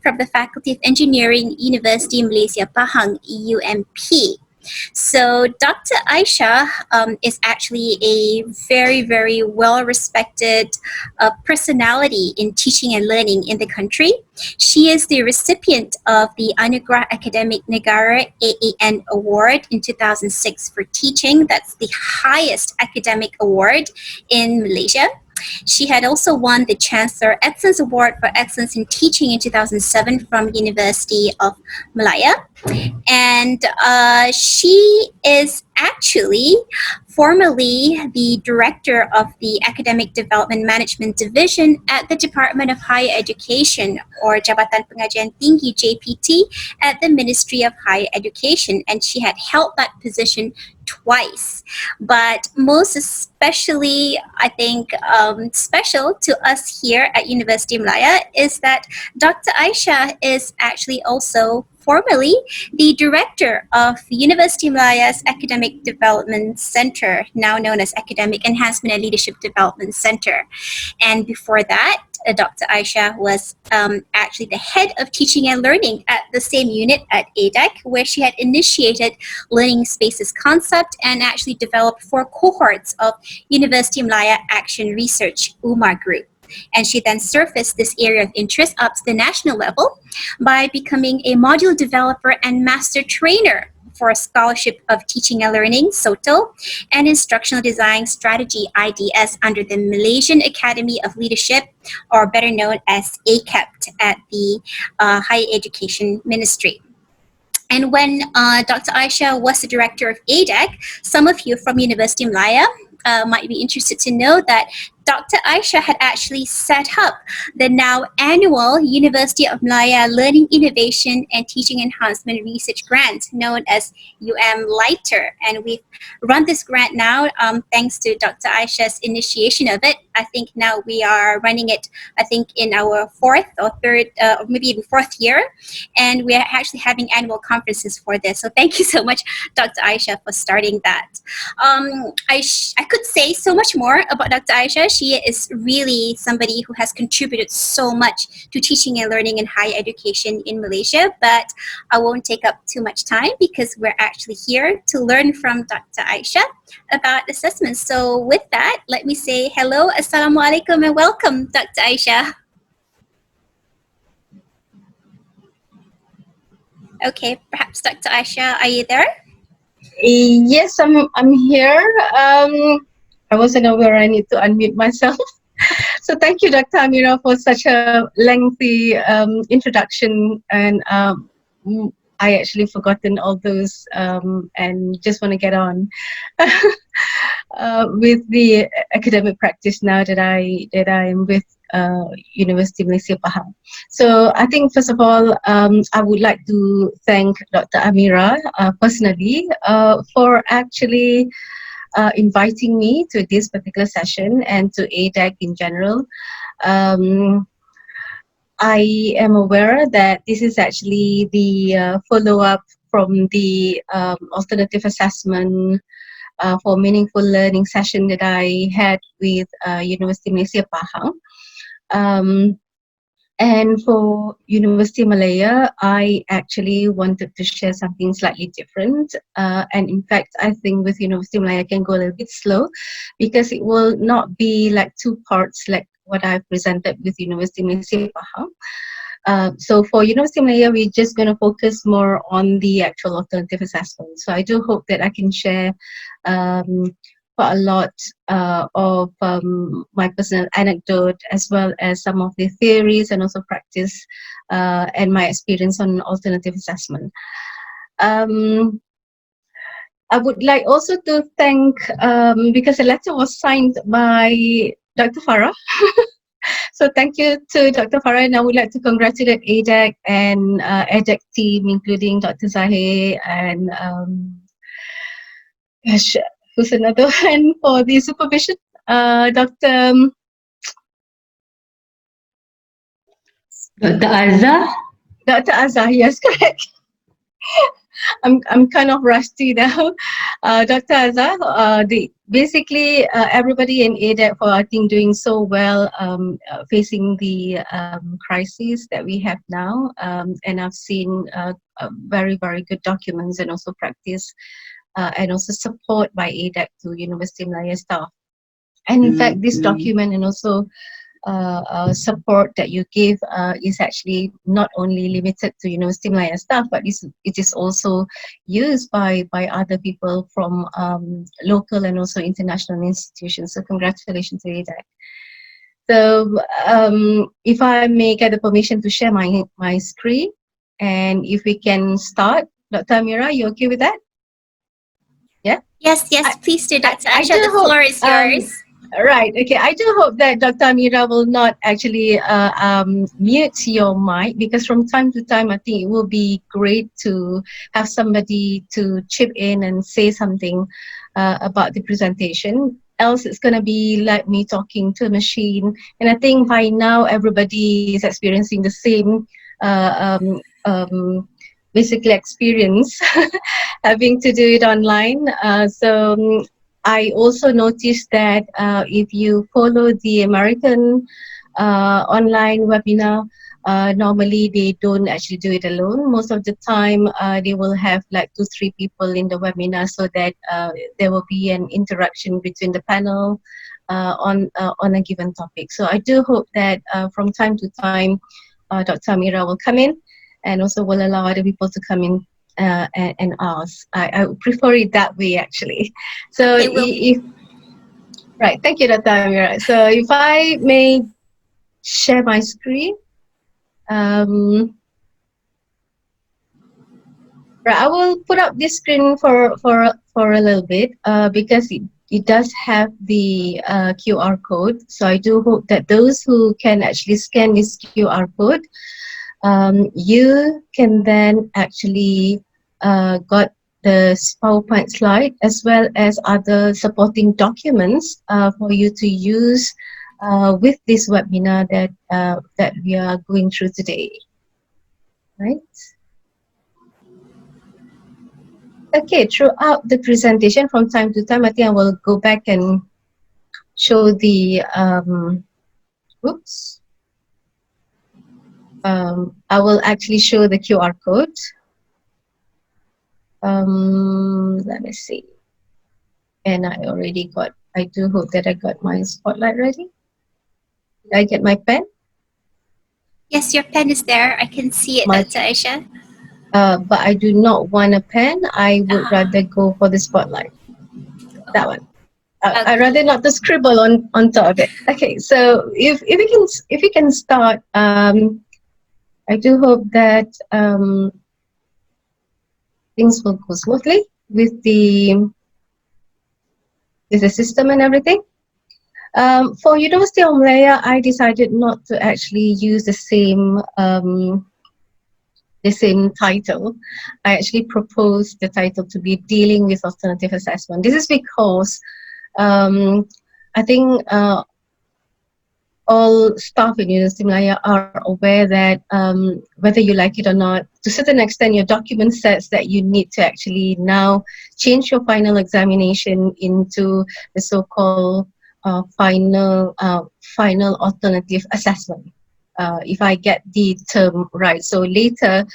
from the Faculty of Engineering, University of Malaysia, Pahang, UMP. So Dr. Aisha is actually a very, very well-respected personality in teaching and learning in the country. She is the recipient of the Anugerah Academic Negara AAN Award in 2006 for teaching. That's the highest academic award in Malaysia. She had also won the Chancellor Excellence Award for Excellence in Teaching in 2007 from University of Malaya. And she is actually formerly the director of the Academic Development Management Division at the Department of Higher Education, or Jabatan Pengajian Tinggi JPT, at the Ministry of Higher Education, and she had held that position twice. But most especially, I think, special to us here at University of Malaya is that Dr. Aisha is actually also formerly the director of University of Malaya's Academic Development Center, now known as Academic Enhancement and Leadership Development Center. And before that, Dr. Aisha was actually the head of teaching and learning at the same unit at ADEC, where she had initiated learning spaces concept and actually developed 4 cohorts of University of Malaya Action Research UMAR group. And she then surfaced this area of interest up to the national level by becoming a module developer and master trainer for a Scholarship of Teaching and Learning, SOTO, and Instructional Design Strategy, IDS, under the Malaysian Academy of Leadership, or better known as ACAPT, at the Higher Education Ministry. And when Dr. Aisha was the director of ADEC, some of you from University of Malaya might be interested to know that Dr. Aisha had actually set up the now annual University of Malaya Learning Innovation and Teaching Enhancement Research Grant, known as LITER. And we've run this grant now thanks to Dr. Aisha's initiation of it. I think now we are running it, I think, in our 4th or 3rd, or maybe even 4th year. And we are actually having annual conferences for this. So thank you so much, Dr. Aisha, for starting that. I could say so much more about Dr. Aisha. She is really somebody who has contributed so much to teaching and learning in higher education in Malaysia, but I won't take up too much time because we're actually here to learn from Dr. Aisha about assessments. So with that, let me say hello, assalamualaikum, and welcome, Dr. Aisha. Okay, perhaps Dr. Aisha, are you there? Yes, I'm here. I wasn't aware I need to unmute myself. So thank you, Dr. Amira, for such a lengthy introduction. And I actually forgotten all those and just want to get on with the academic practice now that I am with University of Malaysia Pahang. So I think first of all, I would like to thank Dr. Amira personally for actually inviting me to this particular session and to ADEC in general. I am aware that this is actually the follow-up from the alternative assessment for meaningful learning session that I had with University of Malaysia Pahang. And for University of Malaya, I actually wanted to share something slightly different. And in fact, I think with University of Malaya, I can go a little bit slow because it will not be like 2 parts like what I've presented with University of Malaysia Pahang. So for University of Malaya, we're just going to focus more on the actual alternative assessment. So I do hope that I can share quite a lot of my personal anecdote as well as some of the theories and also practice and my experience on alternative assessment. I would like also to thank, because the letter was signed by Dr. Farah. So thank you to Dr. Farah, and I would like to congratulate ADEC and ADEC team, including Dr. Zahir and who's another one for the supervision, Dr. Azza. Dr. Azza, yes, correct. I'm kind of rusty now. Dr. Azza, basically, everybody in ADEC for I think doing so well, facing the crisis that we have now, and I've seen very very good documents and also practice and also support by ADEC to University Malaya staff. And in fact, this document and also support that you give is actually not only limited to University Malaya staff, but it is also used by other people from local and also international institutions. So congratulations to that. So if I may get the permission to share my screen, and if we can start, Dr. Amira, you okay with that? Yeah. Yes, yes, please do, Dr. I Aisha. do The hope. floor is yours. Right. Okay. I do hope that Dr. Amira will not actually mute your mic, because from time to time, I think it will be great to have somebody to chip in and say something about the presentation. Else, it's going to be like me talking to a machine. And I think by now, everybody is experiencing the same basically experience having to do it online. I also noticed that if you follow the American online webinar, normally they don't actually do it alone. Most of the time, they will have like 2-3 people in the webinar, so that there will be an interaction between the panel on a given topic. So I do hope that from time to time, Dr. Amira will come in and also will allow other people to come in and ask. I would prefer it that way, actually. So Okay, if right, thank you, Dr. Amira. So if I may share my screen, right, I will put up this screen for a little bit because it does have the QR code. So I do hope that those who can actually scan this QR code, you can then actually got the PowerPoint slide as well as other supporting documents for you to use with this webinar that we are going through today. Right? Okay, throughout the presentation from time to time, I think I will go back and show the oops. I will actually show the QR code. Let me see. And I do hope that I got my spotlight ready. Did I get my pen? yes, your pen is there. I can see it, Dr. Aisha. But I do not want a pen. I would rather go for the spotlight. That one. I'd rather not to scribble on top of it. Okay, so if we can start, I do hope that things will go smoothly with the system and everything. For University of Malaya, I decided not to actually use the same title. I actually proposed the title to be Dealing with Alternative Assessment. This is because I think all staff in University of Malaya are aware that whether you like it or not, to a certain extent, your document says that you need to actually now change your final examination into the so-called final alternative assessment. If I get the term right. So later,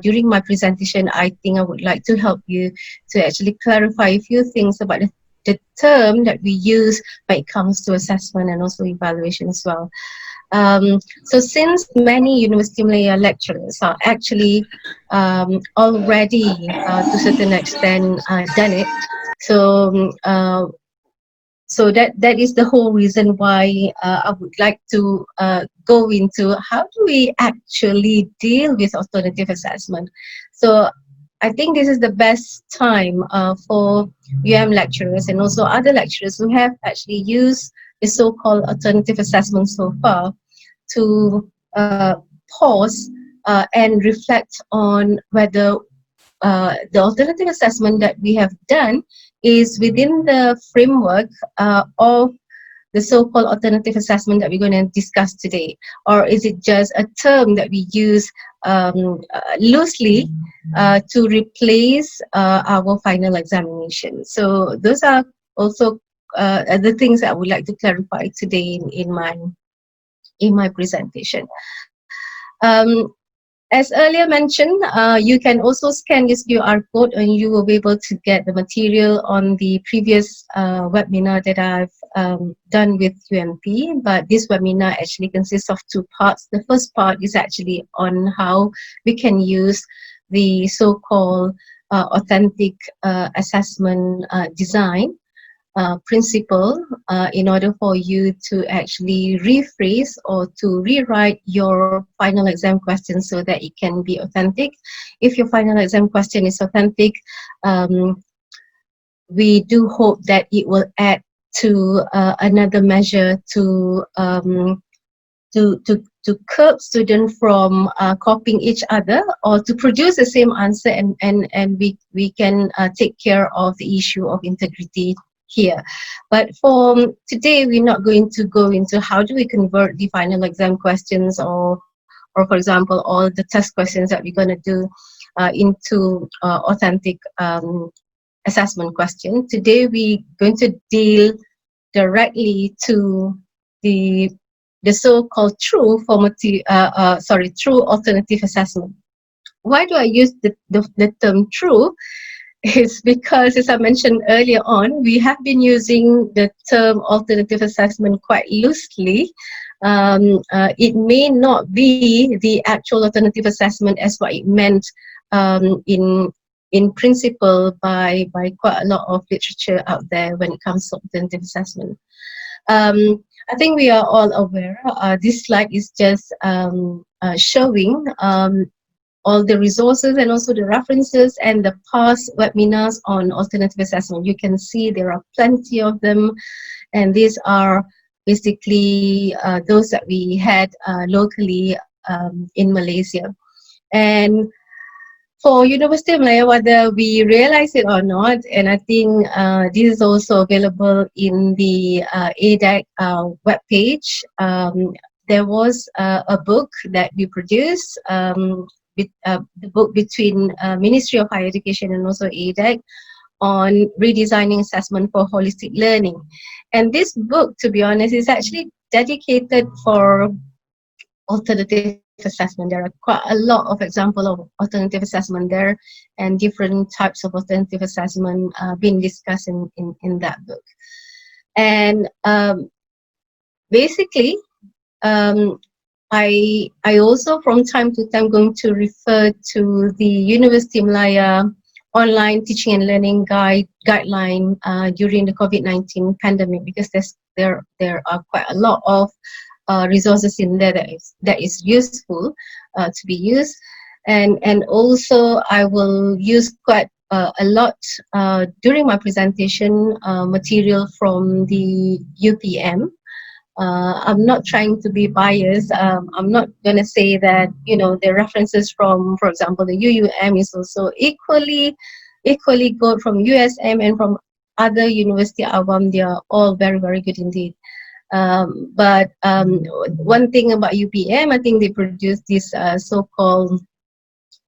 during my presentation, I think I would like to help you to actually clarify a few things about the term that we use when it comes to assessment and also evaluation as well. So since many University of Malaya lecturers are actually already to a certain extent done it, so that is the whole reason why I would like to go into how do we actually deal with alternative assessment. So I think this is the best time for lecturers and also other lecturers who have actually used the so-called alternative assessment so far to pause and reflect on whether the alternative assessment that we have done is within the framework of the so-called alternative assessment that we're going to discuss today, or is it just a term that we use loosely to replace our final examination? So those are also the things that I would like to clarify today in my presentation. As earlier mentioned, you can also scan this QR code and you will be able to get the material on the previous webinar that I've done with UMP. But this webinar actually consists of two parts. The first part is actually on how we can use the so-called authentic assessment design principle in order for you to actually rephrase or to rewrite your final exam question so that it can be authentic. If your final exam question is authentic, we do hope that it will add to another measure to curb students from copying each other, or to produce the same answer, and we can take care of the issue of integrity here. But for today, we're not going to go into how do we convert the final exam questions, or for example, all the test questions that we're going to do into authentic assessment question. Today, we're going to deal directly to the so-called true alternative assessment. Why do I use the term true? It's because, as I mentioned earlier on, we have been using the term alternative assessment quite loosely. It may not be the actual alternative assessment as what it meant in principle by quite a lot of literature out there when it comes to alternative assessment. I think we are all aware. This slide is just showing all the resources and also the references and the past webinars on alternative assessment. You can see there are plenty of them, and these are basically those that we had locally in Malaysia. And for University of Malaya, whether we realize it or not, and I think this is also available in the ADAC webpage. There was a book that we produced, the book between Ministry of Higher Education and also ADAC on redesigning assessment for holistic learning. And this book, to be honest, is actually dedicated for alternative assessment. There are quite a lot of examples of alternative assessment there, and different types of alternative assessment being discussed in that book. And basically, I also from time to time going to refer to the University of Malaya online teaching and learning guideline during the COVID-19 pandemic, because there are quite a lot of resources in there that is useful to be used, and also I will use quite a lot during my presentation material from the UPM. I'm not trying to be biased. I'm not going to say that the references from, for example, the UUM is also equally good from USM and from other university awam. They are all very, very good indeed. But one thing about UPM, I think they produce this so-called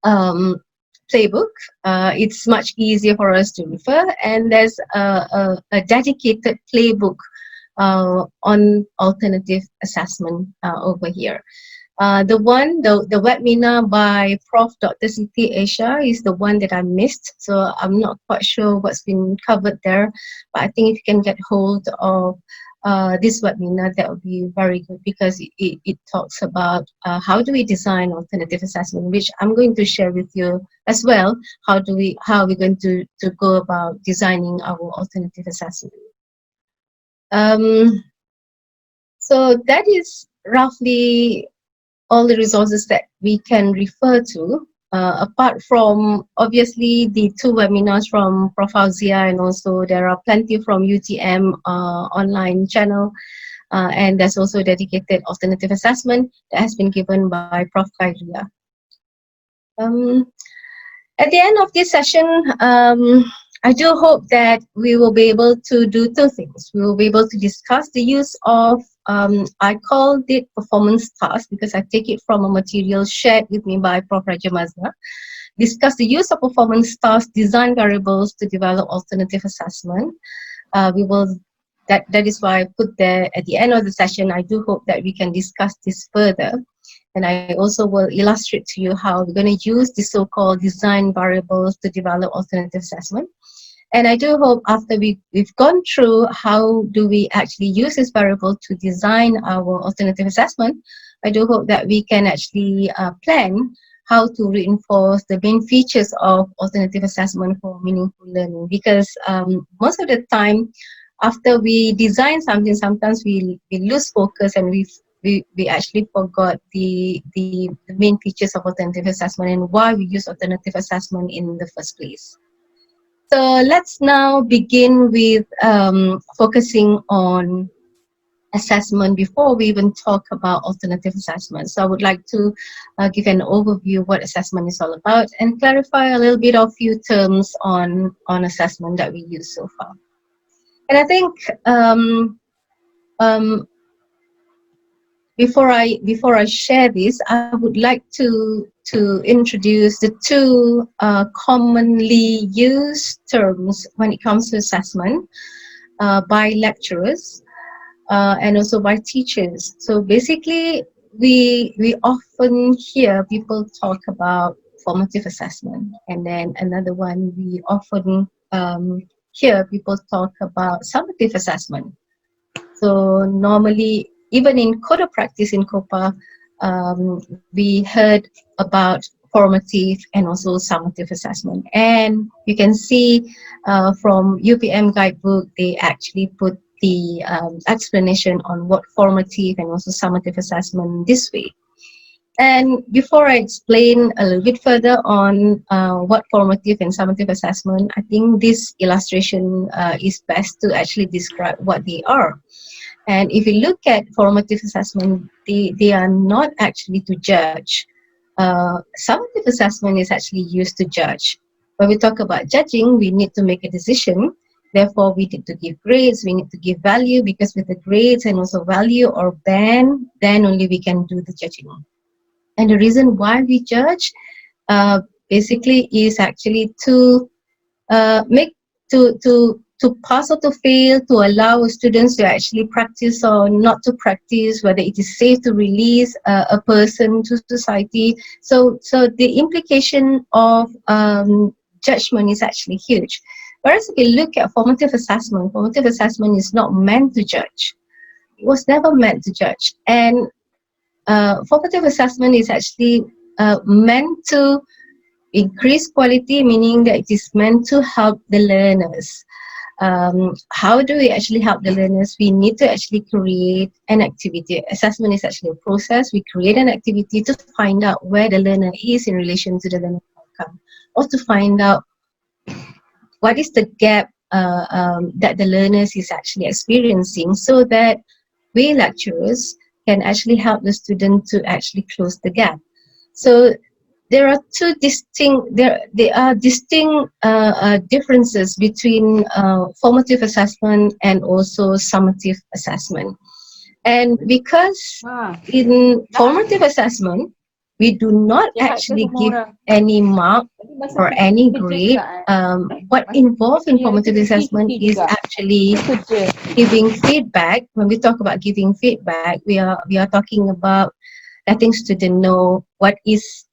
playbook. It's much easier for us to refer, and there's a dedicated playbook on alternative assessment over here. The webinar by Prof. Dr. Siti Asia is the one that I missed, so I'm not quite sure what's been covered there. But I think if you can get hold of this webinar, that would be very good, because it talks about how do we design alternative assessment, which I'm going to share with you as well. How are we going to go about designing our alternative assessment? So that is roughly all the resources that we can refer to, apart from obviously the two webinars from Prof. Fauzia, and also there are plenty from UTM online channel, and there's also dedicated alternative assessment that has been given by Prof. Khairia. At the end of this session, I do hope that we will be able to do two things. We will be able to discuss the use of, I called it performance task because I take it from a material shared with me by Prof. Raja Mazhar. Discuss the use of performance task design variables to develop alternative assessment. We will that is why I put there at the end of the session. I do hope that we can discuss this further. And I also will illustrate to you how we're going to use the so-called design variables to develop alternative assessment. And I do hope after we've gone through how do we actually use this variable to design our alternative assessment, I do hope that we can actually plan how to reinforce the main features of alternative assessment for meaningful learning. Because most of the time, after we design something, sometimes we lose focus and we actually forgot the main features of alternative assessment and why we use alternative assessment in the first place. So let's now begin with focusing on assessment before we even talk about alternative assessment. So I would like to give an overview of what assessment is all about and clarify a little bit of few terms on assessment that we use so far. And I think um, before I share this, I would like to introduce the two commonly used terms when it comes to assessment by lecturers and also by teachers. So basically, we often hear people talk about formative assessment, and then another one we often hear people talk about summative assessment. So normally, even in coder practice in COPA, we heard about formative and also summative assessment. And you can see from UPM guidebook, they actually put the explanation on what formative and also summative assessment this way. And before I explain a little bit further on what formative and summative assessment, I think this illustration is best to actually describe what they are. And if you look at formative assessment, they are not actually to judge. Summative assessment is actually used to judge. When we talk about judging, we need to make a decision. Therefore, we need to give grades, we need to give value, because with the grades and also value or ban, then only we can do the judging. And the reason why we judge basically is actually to make to pass or to fail, to allow students to actually practice or not to practice, whether it is safe to release a person to society. So the implication of judgment is actually huge. Whereas if you look at formative assessment is not meant to judge. It was never meant to judge. And formative assessment is actually meant to increase quality, meaning that it is meant to help the learners. How do we actually help the learners? We need to actually create an activity. Assessment is actually a process. We create an activity to find out where the learner is in relation to the learning outcome, or to find out what is the gap that the learners is actually experiencing, so that we lecturers can actually help the student to actually close the gap. So there are distinct differences between formative assessment and also summative assessment. And because in formative assessment, we do not actually give any mark or any grade. What involved in formative assessment is actually giving feedback. When we talk about giving feedback, we are talking about letting student know what is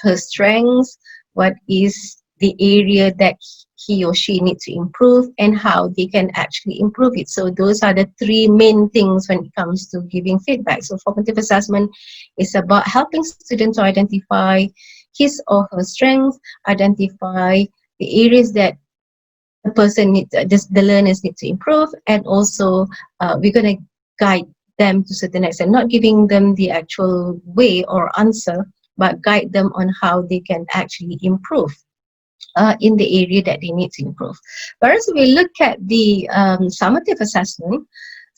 her strengths, what is the area that he or she needs to improve, and how they can actually improve it. So those are the three main things when it comes to giving feedback. So formative assessment is about helping students to identify his or her strengths, identify the areas that the learners need to improve, and also we're going to guide them to certain extent, not giving them the actual way or answer, but guide them on how they can actually improve in the area that they need to improve. Whereas if we look at the summative assessment,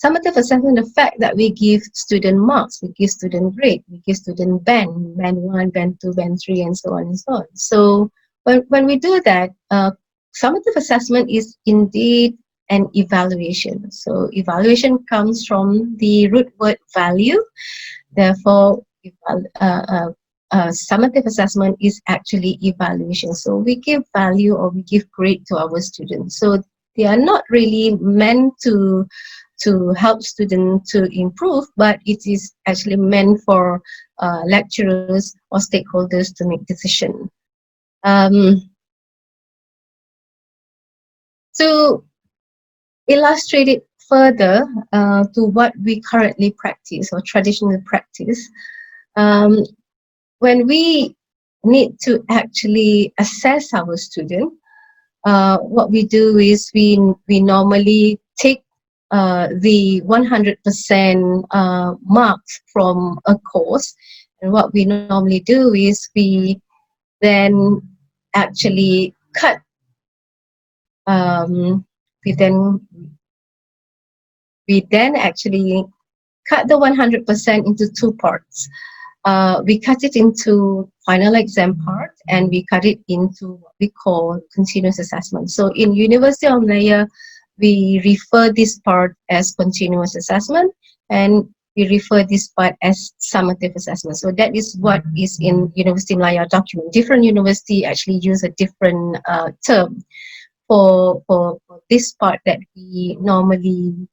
the fact that we give student marks, we give student grade, we give student band 1, band 2, band 3, and so on and so on. So when we do that, summative assessment is indeed an evaluation. So evaluation comes from the root word value. Therefore, summative assessment is actually evaluation. So we give value or we give grade to our students. So they are not really meant to to help students to improve, but it is actually meant for lecturers or stakeholders to make decision. To illustrate it further to what we currently practice or traditionally practice, when we need to actually assess our student, what we do is we normally take the 100% marks from a course, and what we normally do is we then actually cut we then actually cut the 100% into two parts. We cut it into final exam part, and we cut it into what we call continuous assessment. So in University of Malaya, we refer this part as continuous assessment, and we refer this part as summative assessment. So that is what is in University of Malaya document. Different university actually use a different term for this part that we normally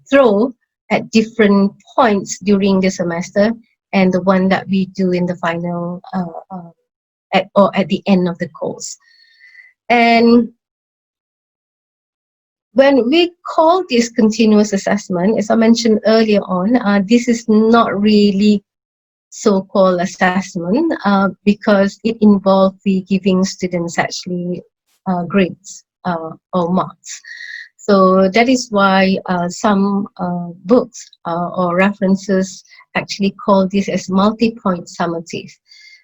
throw at different points during the semester, and the one that we do in the final at the end of the course. And when we call this continuous assessment, as I mentioned earlier on, this is not really so-called assessment because it involves the giving students actually grades or marks. So that is why some books or references actually call this as multi-point summative.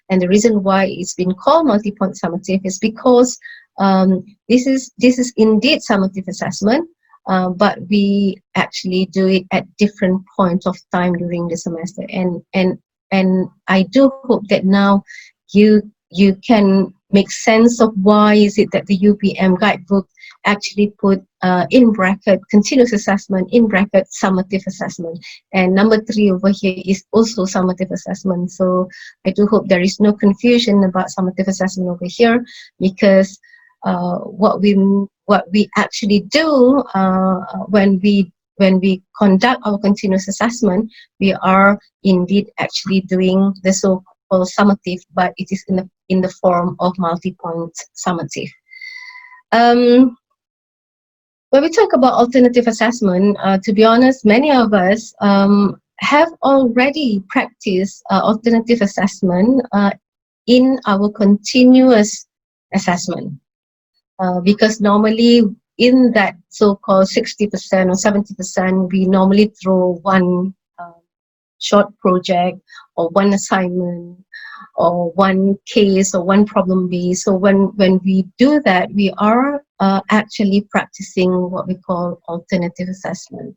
And the reason why it's been called multi-point summative is because this is indeed summative assessment, but we actually do it at different points of time during the semester. And I do hope that now you can make sense of why is it that the UPM guidebook actually put in bracket continuous assessment, in bracket summative assessment, and number 3 over here is also summative assessment. So I do hope there is no confusion about summative assessment over here, because what we actually do when we conduct our continuous assessment, we are indeed actually doing the so-called summative, but it is in the form of multi-point summative. When we talk about alternative assessment, to be honest, many of us have already practiced alternative assessment in our continuous assessment. Because normally in that so-called 60% or 70%, we normally throw one short project or one assignment or one case or one problem base. So when we do that, we are actually practicing what we call alternative assessment.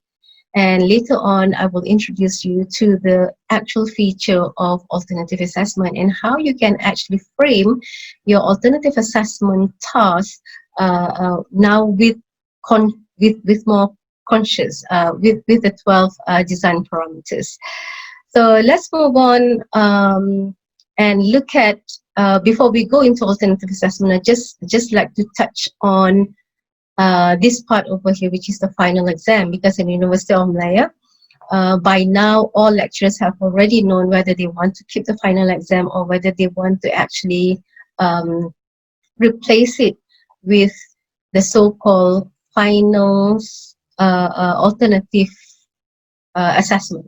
And later on, I will introduce you to the actual feature of alternative assessment and how you can actually frame your alternative assessment task now with more conscious, with the 12 design parameters. So let's move on and look at, before we go into alternative assessment, I just like to touch on this part over here, which is the final exam, because in University of Malaya, by now all lecturers have already known whether they want to keep the final exam or whether they want to actually replace it with the so-called finals alternative assessment.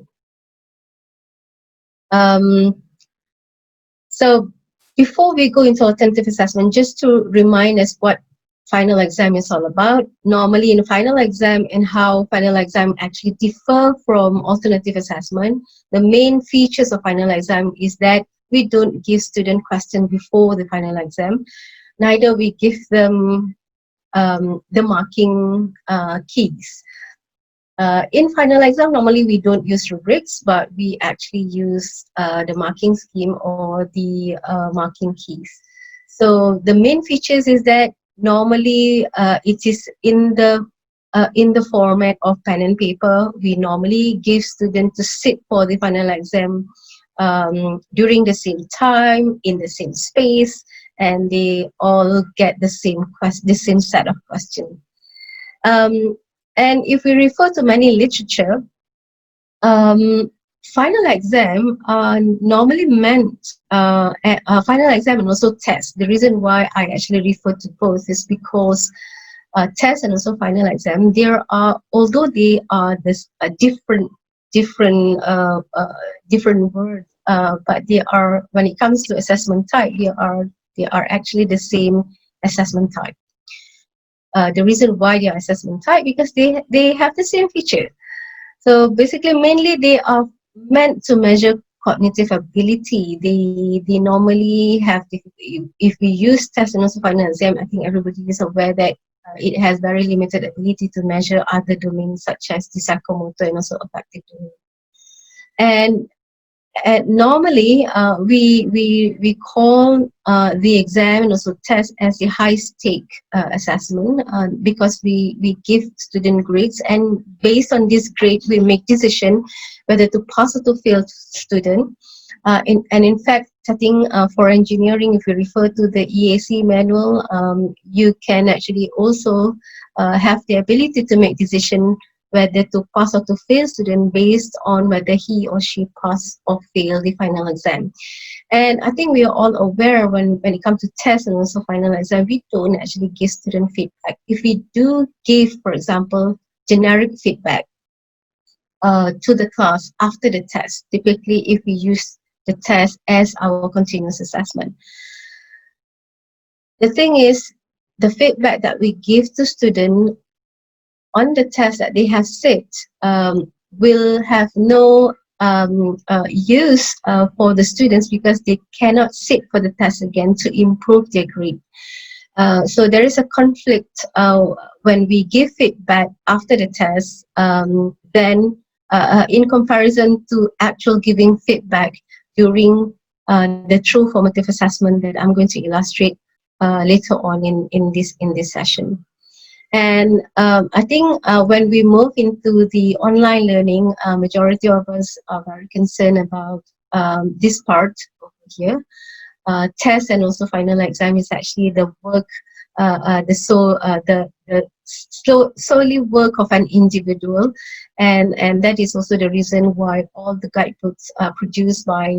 So before we go into alternative assessment, just to remind us what final exam is all about. Normally in final exam and how final exam actually differ from alternative assessment, the main features of final exam is that we don't give student question before the final exam, neither we give them the marking keys. In final exam, normally we don't use rubrics, but we actually use the marking scheme or the marking keys. So the main features is that normally it is in the format of pen and paper. We normally give students to sit for the final exam during the same time, in the same space, and they all get the same set of questions. And if we refer to many literature, um, final exam are normally meant final exam and also test. The reason why I actually refer to both is because test and also final exam, there are, although they are this different words, but they are, when it comes to assessment type, they are actually the same assessment type. The reason why they are assessment type, because they have the same feature. So basically, mainly they are meant to measure cognitive ability. They normally have, if we use test and also final exam, I think everybody is aware that it has very limited ability to measure other domains such as the psychomotor and also affective domain. And normally, we call the exam and also test as a high stake assessment, because we give student grades, and based on this grade we make decision whether to pass or to fail student. And in fact, I think for engineering, if you refer to the EAC manual, you can actually also have the ability to make decision whether to pass or to fail student based on whether he or she pass or fail the final exam. And I think we are all aware when it comes to tests and also final exam, we don't actually give student feedback. If we do give, for example, generic feedback to the class after the test, typically if we use the test as our continuous assessment. The thing is, the feedback that we give to students on the test that they have set will have no use for the students, because they cannot sit for the test again to improve their grade. So there is a conflict when we give feedback after the test, then in comparison to actual giving feedback during the true formative assessment that I'm going to illustrate later on in this session. And I think when we move into the online learning, majority of us are very concerned about this part over here. Test and also final exam is actually the work, solely work of an individual, and that is also the reason why all the guidebooks are produced by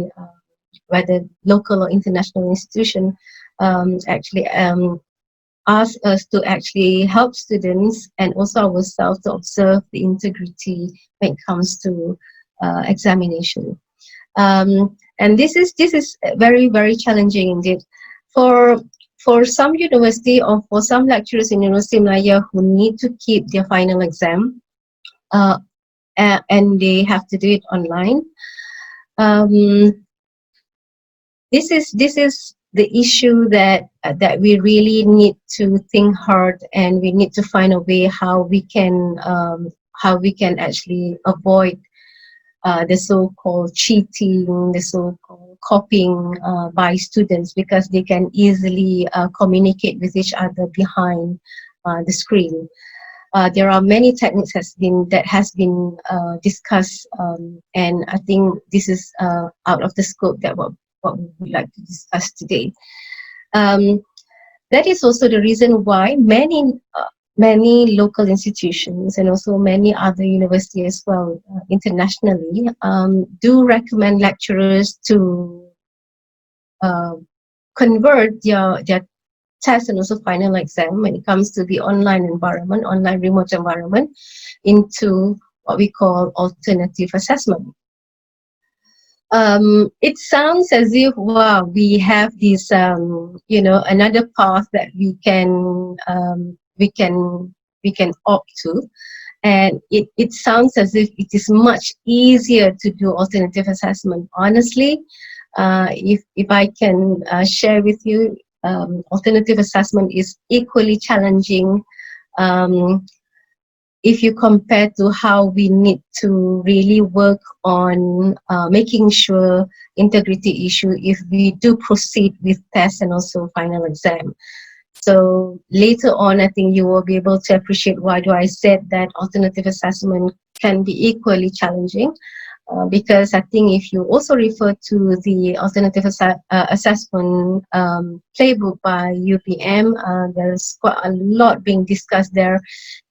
whether local or international institution actually ask us to actually help students and also ourselves to observe the integrity when it comes to examination. And this is very, very challenging indeed. For some university or for some lecturers in University Malaya who need to keep their final exam and they have to do it online, this is the issue that we really need to think hard, and we need to find a way how we can actually avoid the so-called cheating, the so-called copying by students, because they can easily communicate with each other behind the screen. There are many techniques that has been discussed, and I think this is out of the scope that what we would like to discuss today. That is also the reason why many local institutions and also many other universities as well internationally do recommend lecturers to convert their test and also final exam when it comes to the online environment, online remote environment, into what we call alternative assessment. It sounds as if, wow, we have this another path that we can opt to, and it sounds as if it is much easier to do alternative assessment. Honestly, if I can share with you, alternative assessment is equally challenging if you compare to how we need to really work on making sure integrity issue if we do proceed with test and also final exam. So later on, I think you will be able to appreciate why do I said that alternative assessment can be equally challenging. Because I think if you also refer to the alternative assessment playbook by UPM, there's quite a lot being discussed there,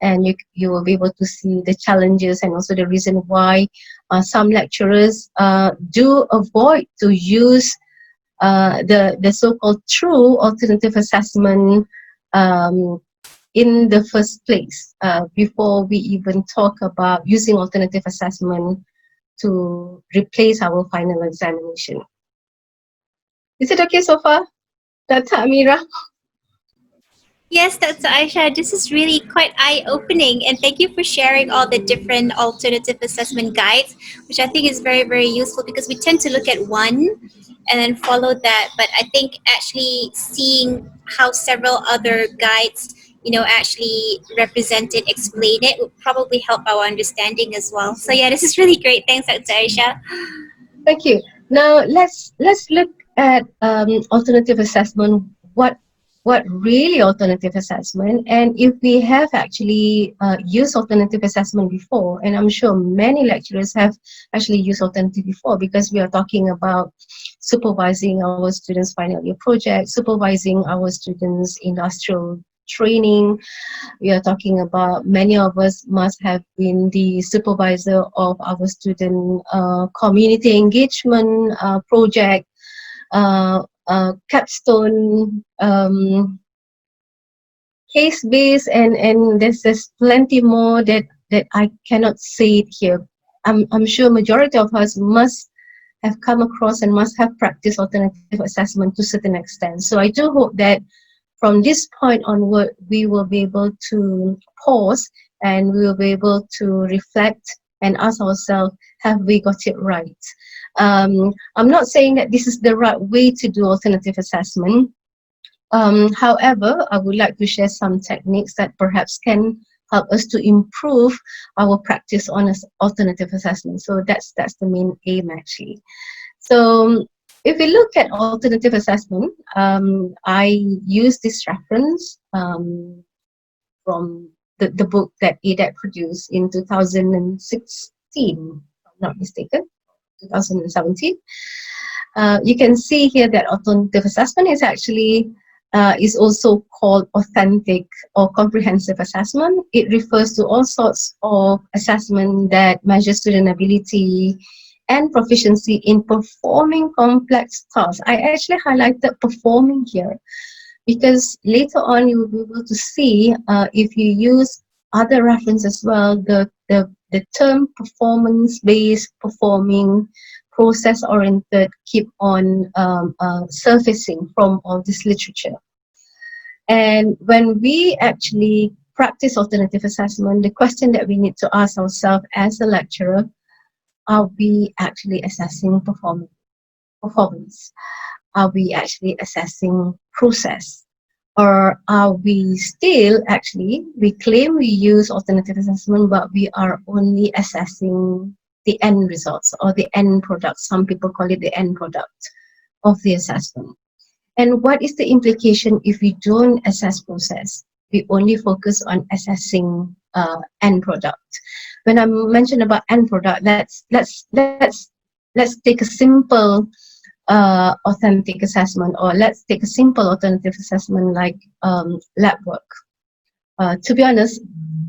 and you will be able to see the challenges and also the reason why some lecturers do avoid to use the so-called true alternative assessment um, in the first place before we even talk about using alternative assessment to replace our final examination. Is it okay so far, Dr. Amira? Yes, Dr. Aisha, this is really quite eye-opening, and thank you for sharing all the different alternative assessment guides, which I think is very, very useful because we tend to look at one and then follow that. But I think actually seeing how several other guides, actually represent it, explain it, would probably help our understanding as well. So yeah, this is really great. Thanks, Dr. Aisha. Thank you. Now let's look at alternative assessment. What really alternative assessment, and if we have actually used alternative assessment before, and I'm sure many lecturers have actually used alternative before, because we are talking about supervising our students' final year project, supervising our students' industrial training. We are talking about many of us must have been the supervisor of our student community engagement project, capstone, case based, and there's plenty more that I cannot say it here. I'm sure majority of us must have come across and must have practiced alternative assessment to a certain extent. So I do hope that from this point onward, we will be able to pause and we will be able to reflect and ask ourselves, have we got it right? I'm not saying that this is the right way to do alternative assessment. However, I would like to share some techniques that perhaps can help us to improve our practice on alternative assessment. So that's the main aim actually. So if we look at alternative assessment, I use this reference from the book that ADAC produced in 2016, if I'm not mistaken, 2017. You can see here that alternative assessment is actually is also called authentic or comprehensive assessment. It refers to all sorts of assessment that measure student ability and proficiency in performing complex tasks. I actually highlighted performing here because later on you will be able to see if you use other reference as well, the term performance-based performing, process-oriented keep on surfacing from all this literature. And when we actually practice alternative assessment, the question that we need to ask ourselves as a lecturer, are we actually assessing performance? Are we actually assessing process? Or are we still actually, we claim we use alternative assessment, but we are only assessing the end results or the end product. Some people call it the end product of the assessment. And what is the implication if we don't assess process? We only focus on assessing end product. When I mention about end product, let's take a simple authentic assessment, or let's take a simple alternative assessment like lab work. To be honest,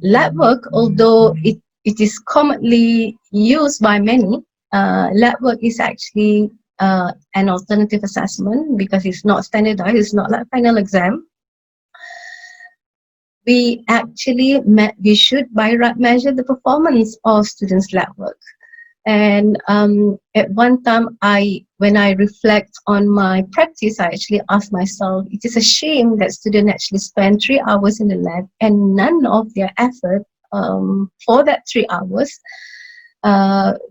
lab work, although it is commonly used by many, lab work is actually an alternative assessment because it's not standardized, it's not like final exam. We actually we should by right measure the performance of students' lab work. And at one time, when I reflect on my practice, I actually ask myself, it is a shame that students actually spend 3 hours in the lab and none of their effort for that 3 hours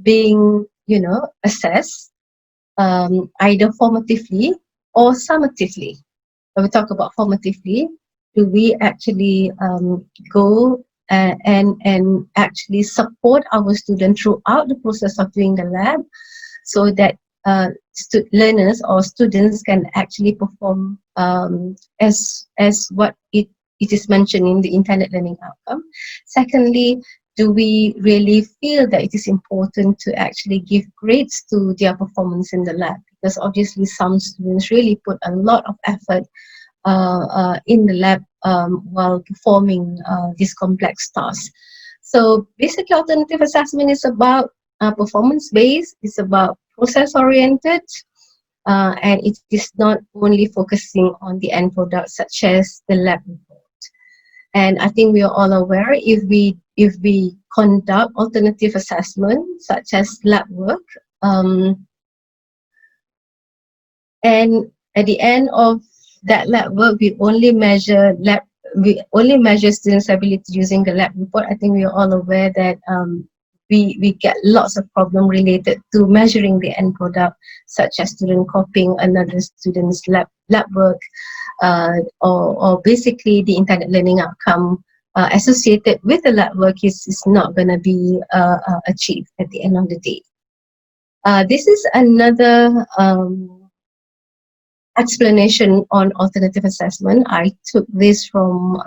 being, assessed either formatively or summatively. When we talk about formatively, do we actually go and actually support our students throughout the process of doing the lab, so that learners or students can actually perform as what it is mentioned in the intended learning outcome. Secondly, do we really feel that it is important to actually give grades to their performance in the lab? Because obviously some students really put a lot of effort in the lab while performing these complex tasks. So basically alternative assessment is about performance-based, it's about process-oriented, and it is not only focusing on the end product such as the lab report. And I think we are all aware, if we conduct alternative assessment such as lab work, and at the end of that lab work, we only measure students' ability using the lab report. I think we are all aware that we get lots of problems related to measuring the end product, such as student copying another student's lab work, or basically the intended learning outcome associated with the lab work is not going to be achieved at the end of the day. This is another explanation on alternative assessment. I took this from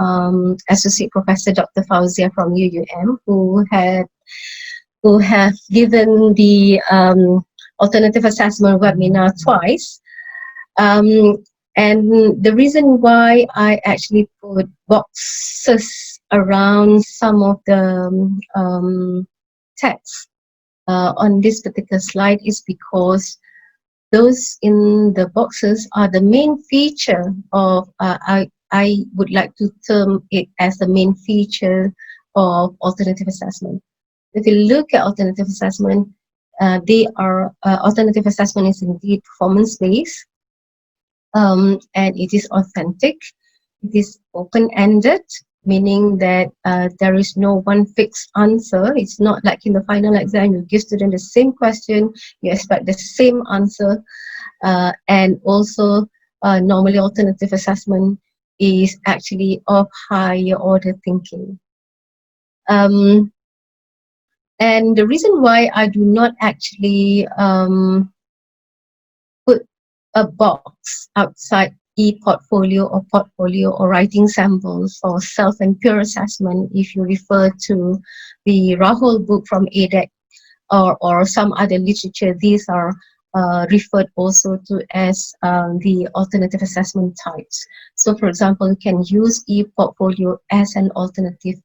Associate Professor Dr. Fauzia from UUM, who have given the alternative assessment webinar twice. And the reason why I actually put boxes around some of the text on this particular slide is because those in the boxes are the main feature of, I would like to term it as the main feature of alternative assessment. If you look at alternative assessment, alternative assessment is indeed performance-based, and it is authentic. It is open-ended, meaning that there is no one fixed answer. It's not like in the final exam, you give students the same question, you expect the same answer. And also, normally alternative assessment is actually of higher order thinking. And the reason why I do not actually put a box outside e-portfolio or portfolio or writing samples for self and peer assessment, if you refer to the Rahul book from ADEC or some other literature, these are referred also to as the alternative assessment types. So for example, you can use e-portfolio as an alternative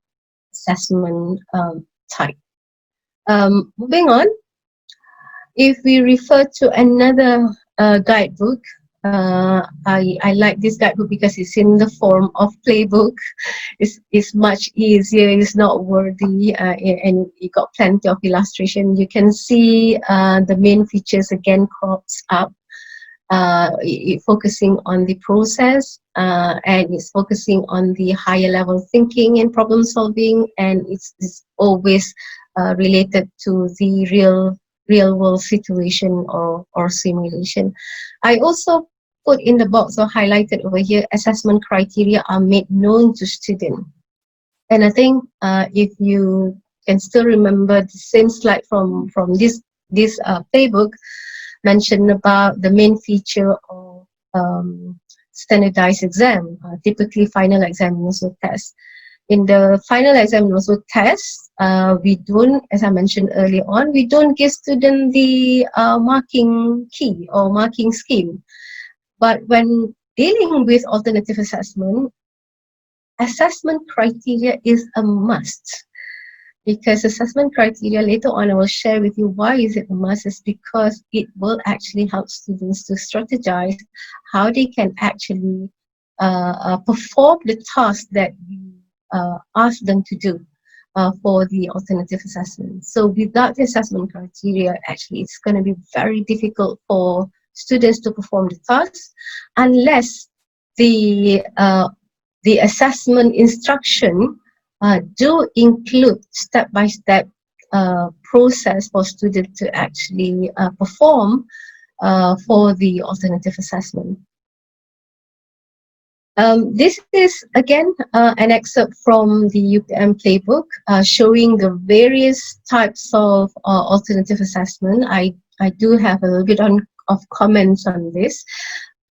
assessment type. Moving on, if we refer to another guidebook, I like this guidebook because it's in the form of playbook. It's much easier, it's not wordy, and it got plenty of illustration. You can see the main features again crops up, focusing on the process, and it's focusing on the higher level thinking and problem solving, and it's always related to the real world situation or simulation. I also put in the box or highlighted over here, assessment criteria are made known to students. And I think if you can still remember the same slide from this playbook, mentioned about the main feature of standardized exam, typically final exam and also test. In the final exam and also test, we don't, as I mentioned earlier on, we don't give students the marking key or marking scheme. But when dealing with alternative assessment criteria is a must. Because assessment criteria, later on I will share with you why is it a must, is because it will actually help students to strategize how they can actually perform the task that we ask them to do for the alternative assessment. So without the assessment criteria, actually it's going to be very difficult for students to perform the task unless the assessment instruction do include step-by-step process for students to actually perform for the alternative assessment. This is again an excerpt from the UPM playbook showing the various types of alternative assessment. I do have a little bit of comments on this,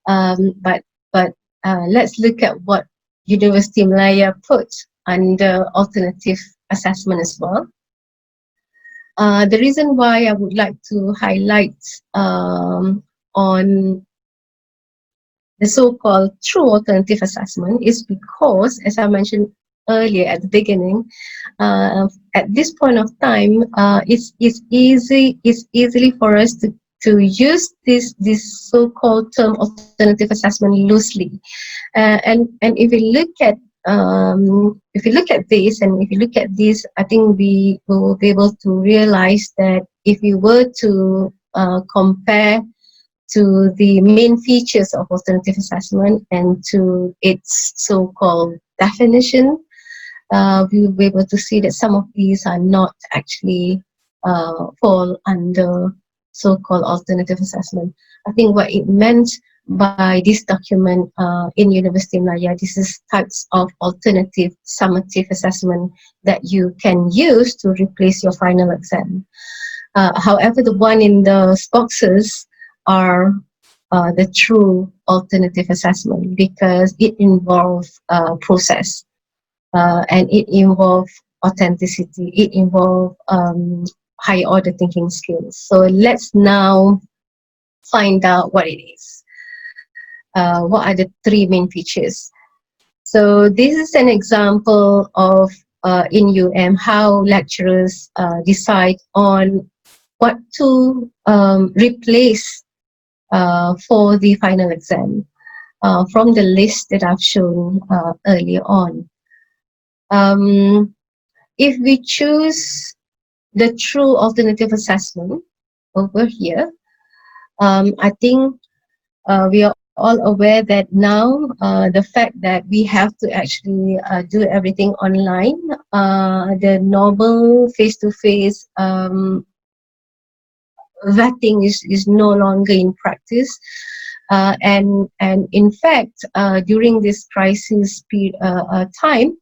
but let's look at what University Malaya put under alternative assessment as well. The reason why I would like to highlight on the so-called true alternative assessment is because, as I mentioned earlier at the beginning, at this point of time, it's easily for us to use this so-called term alternative assessment loosely, and if you look at this, and if you look at this, I think we will be able to realize that if you were to compare to the main features of alternative assessment and to its so-called definition, we will be able to see that some of these are not actually fall under so-called alternative assessment. I think what it meant by this document in University Malaya, this is types of alternative summative assessment that you can use to replace your final exam. However, the one in the boxes are the true alternative assessment because it involves process, and it involves authenticity, it involves high order thinking skills. So let's now find out what it is. What are the three main features? So this is an example of in how lecturers decide on what to replace for the final exam from the list that I've shown earlier on. If we choose the true alternative assessment over here, I think we are all aware that now the fact that we have to actually do everything online, the normal face-to-face vetting is no longer in practice, and in fact during this crisis time,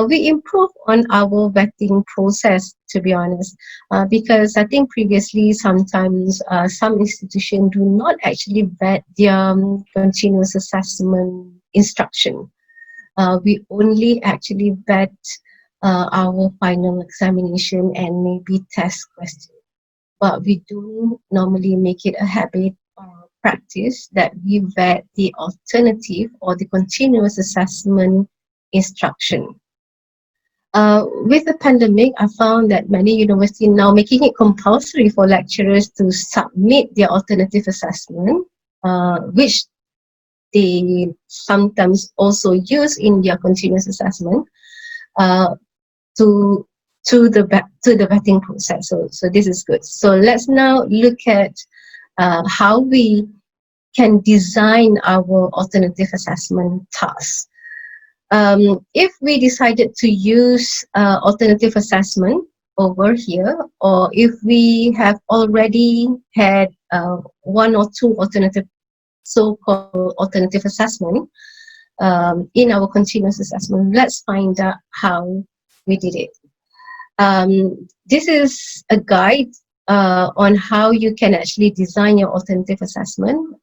we improve on our vetting process, to be honest, because I think previously sometimes some institutions do not actually vet their continuous assessment instruction. We only actually vet our final examination and maybe test questions. But we do normally make it a habit or practice that we vet the alternative or the continuous assessment instruction. With the pandemic, I found that many universities now making it compulsory for lecturers to submit their alternative assessment, which they sometimes also use in their continuous assessment, to the vetting process. So this is good. So let's now look at how we can design our alternative assessment tasks. If we decided to use alternative assessment over here, or if we have already had one or two alternative so-called alternative assessment in our continuous assessment, let's find out how we did it. This is a guide on how you can actually design your alternative assessment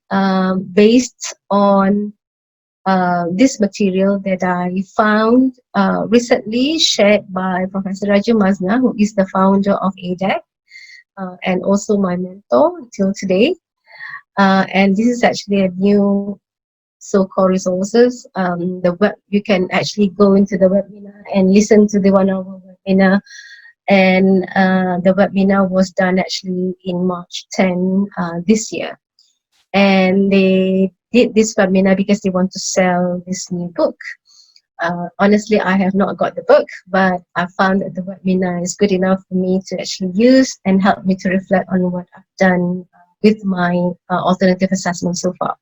based on this material that I found recently shared by Professor Raju Mazna, who is the founder of ADEC and also my mentor till today. And this is actually a new so-called resources. You can actually go into the webinar and listen to the 1 hour webinar. And the webinar was done actually in March 10 this year. And they did this webinar because they want to sell this new book. Honestly, I have not got the book, but I found that the webinar is good enough for me to actually use and help me to reflect on what I've done with my alternative assessment so far.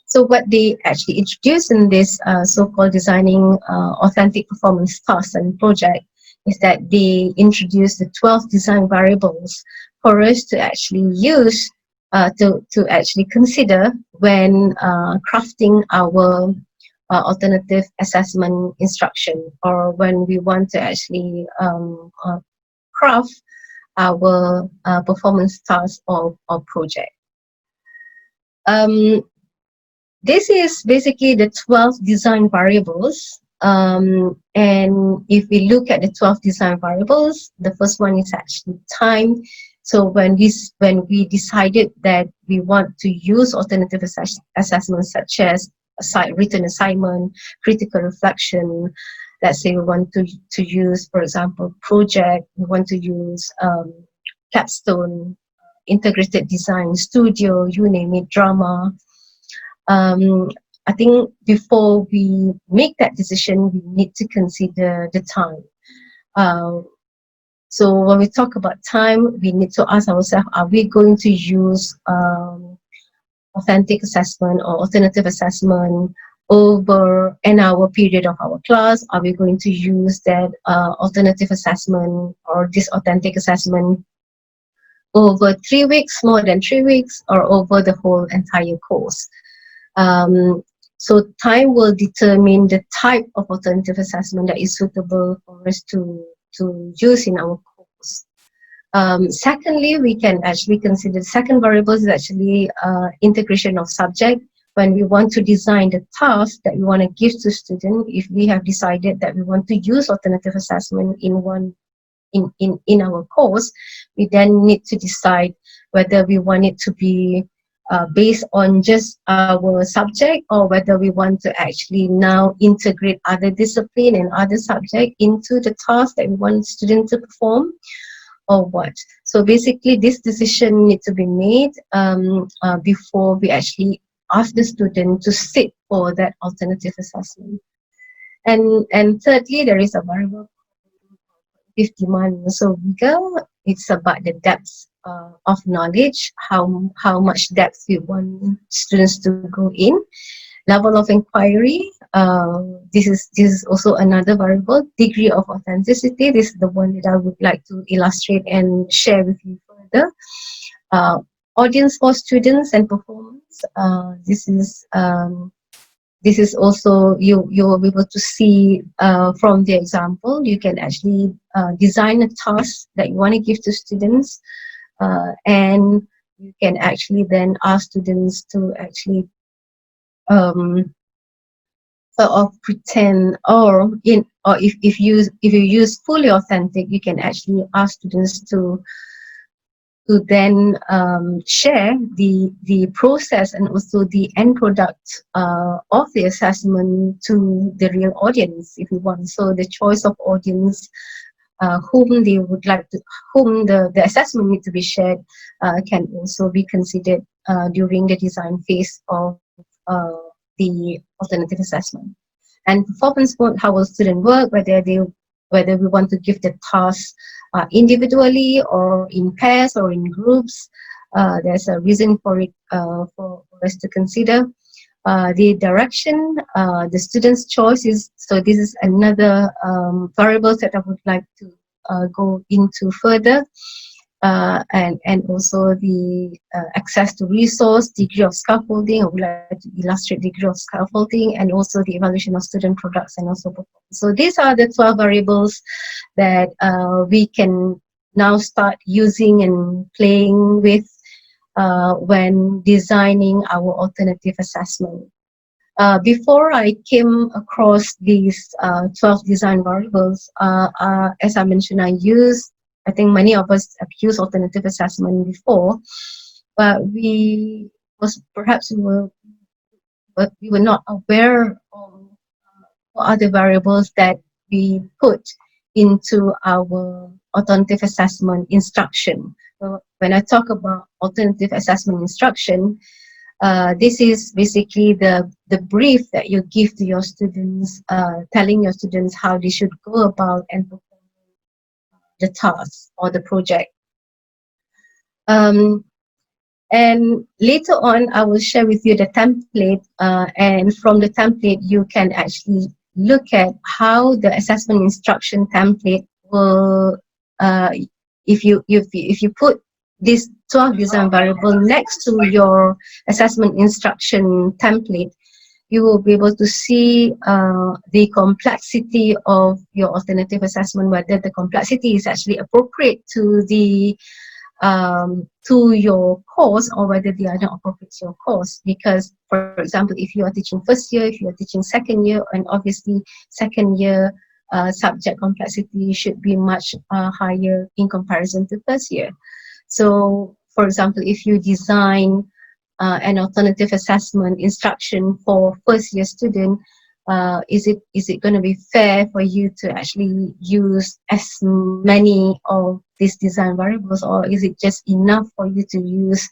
So what they actually introduced in this so-called designing authentic performance task and project is that they introduced the 12 design variables for us to actually use to actually consider when crafting our alternative assessment instruction, or when we want to actually craft our performance task or project. This is basically the 12 design variables And if we look at the 12 design variables, the first one is actually time. So when we decided that we want to use alternative assessments such as written assignment, critical reflection, let's say we want to use, for example, project, we want to use capstone, integrated design, studio, you name it, drama. I think before we make that decision, we need to consider the time. So when we talk about time, we need to ask ourselves, are we going to use authentic assessment or alternative assessment over an hour period of our class? Are we going to use that alternative assessment or this authentic assessment over 3 weeks, more than 3 weeks, or over the whole entire course? So time will determine the type of alternative assessment that is suitable for us to use in our course. Secondly, we can actually consider the second variable is actually integration of subject. When we want to design the task that we want to give to students, if we have decided that we want to use alternative assessment in our course, we then need to decide whether we want it to be based on just our subject, or whether we want to actually now integrate other discipline and other subject into the task that we want students to perform, or what. So basically this decision needs to be made before we actually ask the student to sit for that alternative assessment. And thirdly, there is a variable with demand so bigger. It's about the depth of knowledge, how much depth we want students to go in. Level of inquiry, this is also another variable. Degree of authenticity, this is the one that I would like to illustrate and share with you further. Audience for students and performance, this is also, you will be able to see from the example. You can actually design a task that you want to give to students, and you can actually then ask students to actually sort of pretend, or if you use fully authentic, you can actually ask students to then share the process and also the end product of the assessment to the real audience if you want. So the choice of audience whom they would like to, whom the assessment need to be shared can also be considered during the design phase of the alternative assessment. And performance mode, how will student work, whether we want to give the task individually or in pairs or in groups. There's a reason for it for us to consider. The direction, the student's choice is, so this is another variable that I would like to go into further. And also the access to resource, degree of scaffolding. I would like to illustrate degree of scaffolding, and also the evaluation of student products and also performance. So these are the 12 variables that we can now start using and playing with when designing our alternative assessment. Before I came across these 12 design variables, as I mentioned, I think many of us have used alternative assessment before, but we were not aware of what other variables that we put into our alternative assessment instruction. So when I talk about alternative assessment instruction, this is basically the brief that you give to your students, telling your students how they should go about and perform the task or the project. And later on, I will share with you the template, and from the template, you can actually look at how the assessment instruction template will, if you put this 12 design variable next to your assessment instruction template, you will be able to see the complexity of your alternative assessment, whether the complexity is actually appropriate to the to your course, or whether they are not appropriate to your course. Because, for example, if you are teaching first year, if you are teaching second year, and obviously second year subject complexity should be much higher in comparison to first year. So, for example, if you design an alternative assessment instruction for first year student, is it going to be fair for you to actually use as many of these design variables, or is it just enough for you to use,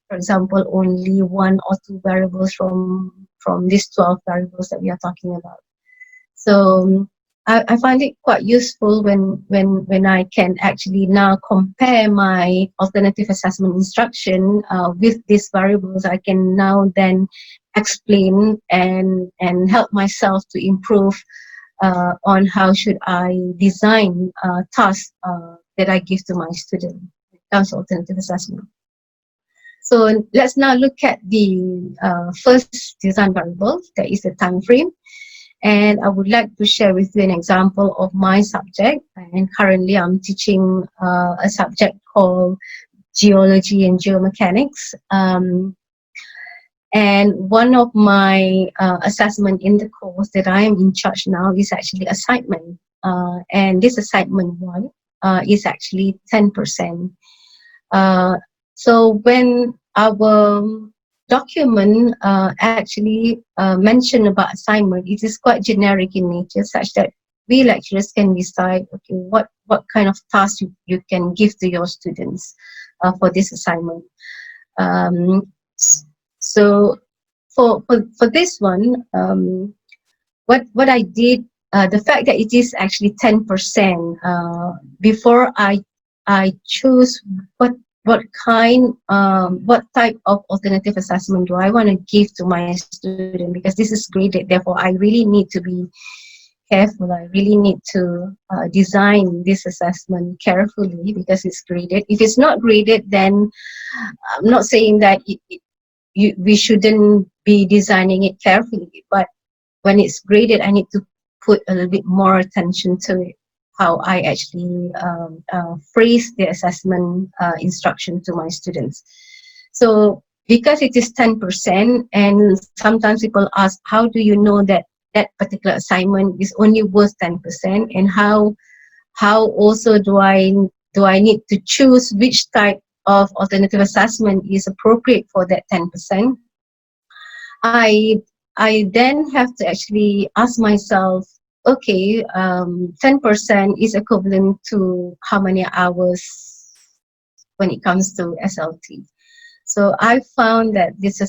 for example, only one or two variables from these 12 variables that we are talking about? So I find it quite useful when I can actually now compare my alternative assessment instruction with these variables. I can now then explain and help myself to improve on how should I design tasks that I give to my student when it comes to alternative assessment. So let's now look at the first design variable, that is the time frame. And I would like to share with you an example of my subject. And currently I'm teaching a subject called Geology and Geomechanics. And one of my assessment in the course that I am in charge now is actually assignment. And this assignment one is actually 10%. So when our document actually mention about assignment, it is quite generic in nature, such that we lecturers can decide, okay, what kind of task you can give to your students for this assignment. So for this one, what I did, the fact that it is actually 10%, before I choose what type of alternative assessment do I want to give to my student, because this is graded. Therefore, I really need to be careful. I really need to design this assessment carefully because it's graded. If it's not graded, then I'm not saying that we shouldn't be designing it carefully, but when it's graded, I need to put a little bit more attention to it, how I actually phrase the assessment instruction to my students. So because it is 10%, and sometimes people ask, how do you know that that particular assignment is only worth 10%, and how also do I need to choose which type of alternative assessment is appropriate for that 10%? I then have to actually ask myself, okay, 10% is equivalent to how many hours when it comes to SLT. So I found that this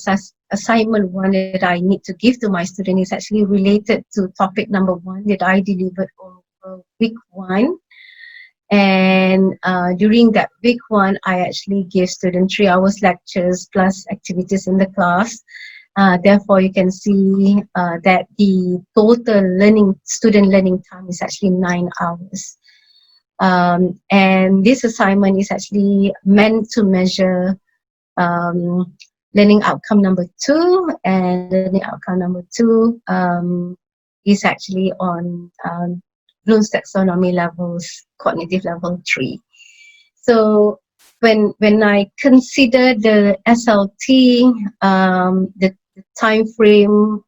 assignment one that I need to give to my student is actually related to topic number one that I delivered over week one. And during that week one, I actually gave students 3 hours lectures plus activities in the class. Therefore, you can see that the total student learning time is actually 9 hours. And this assignment is actually meant to measure learning outcome number 2, and learning outcome number 2 is actually on Bloom's taxonomy levels, cognitive level 3. So when I consider the SLT, the time frame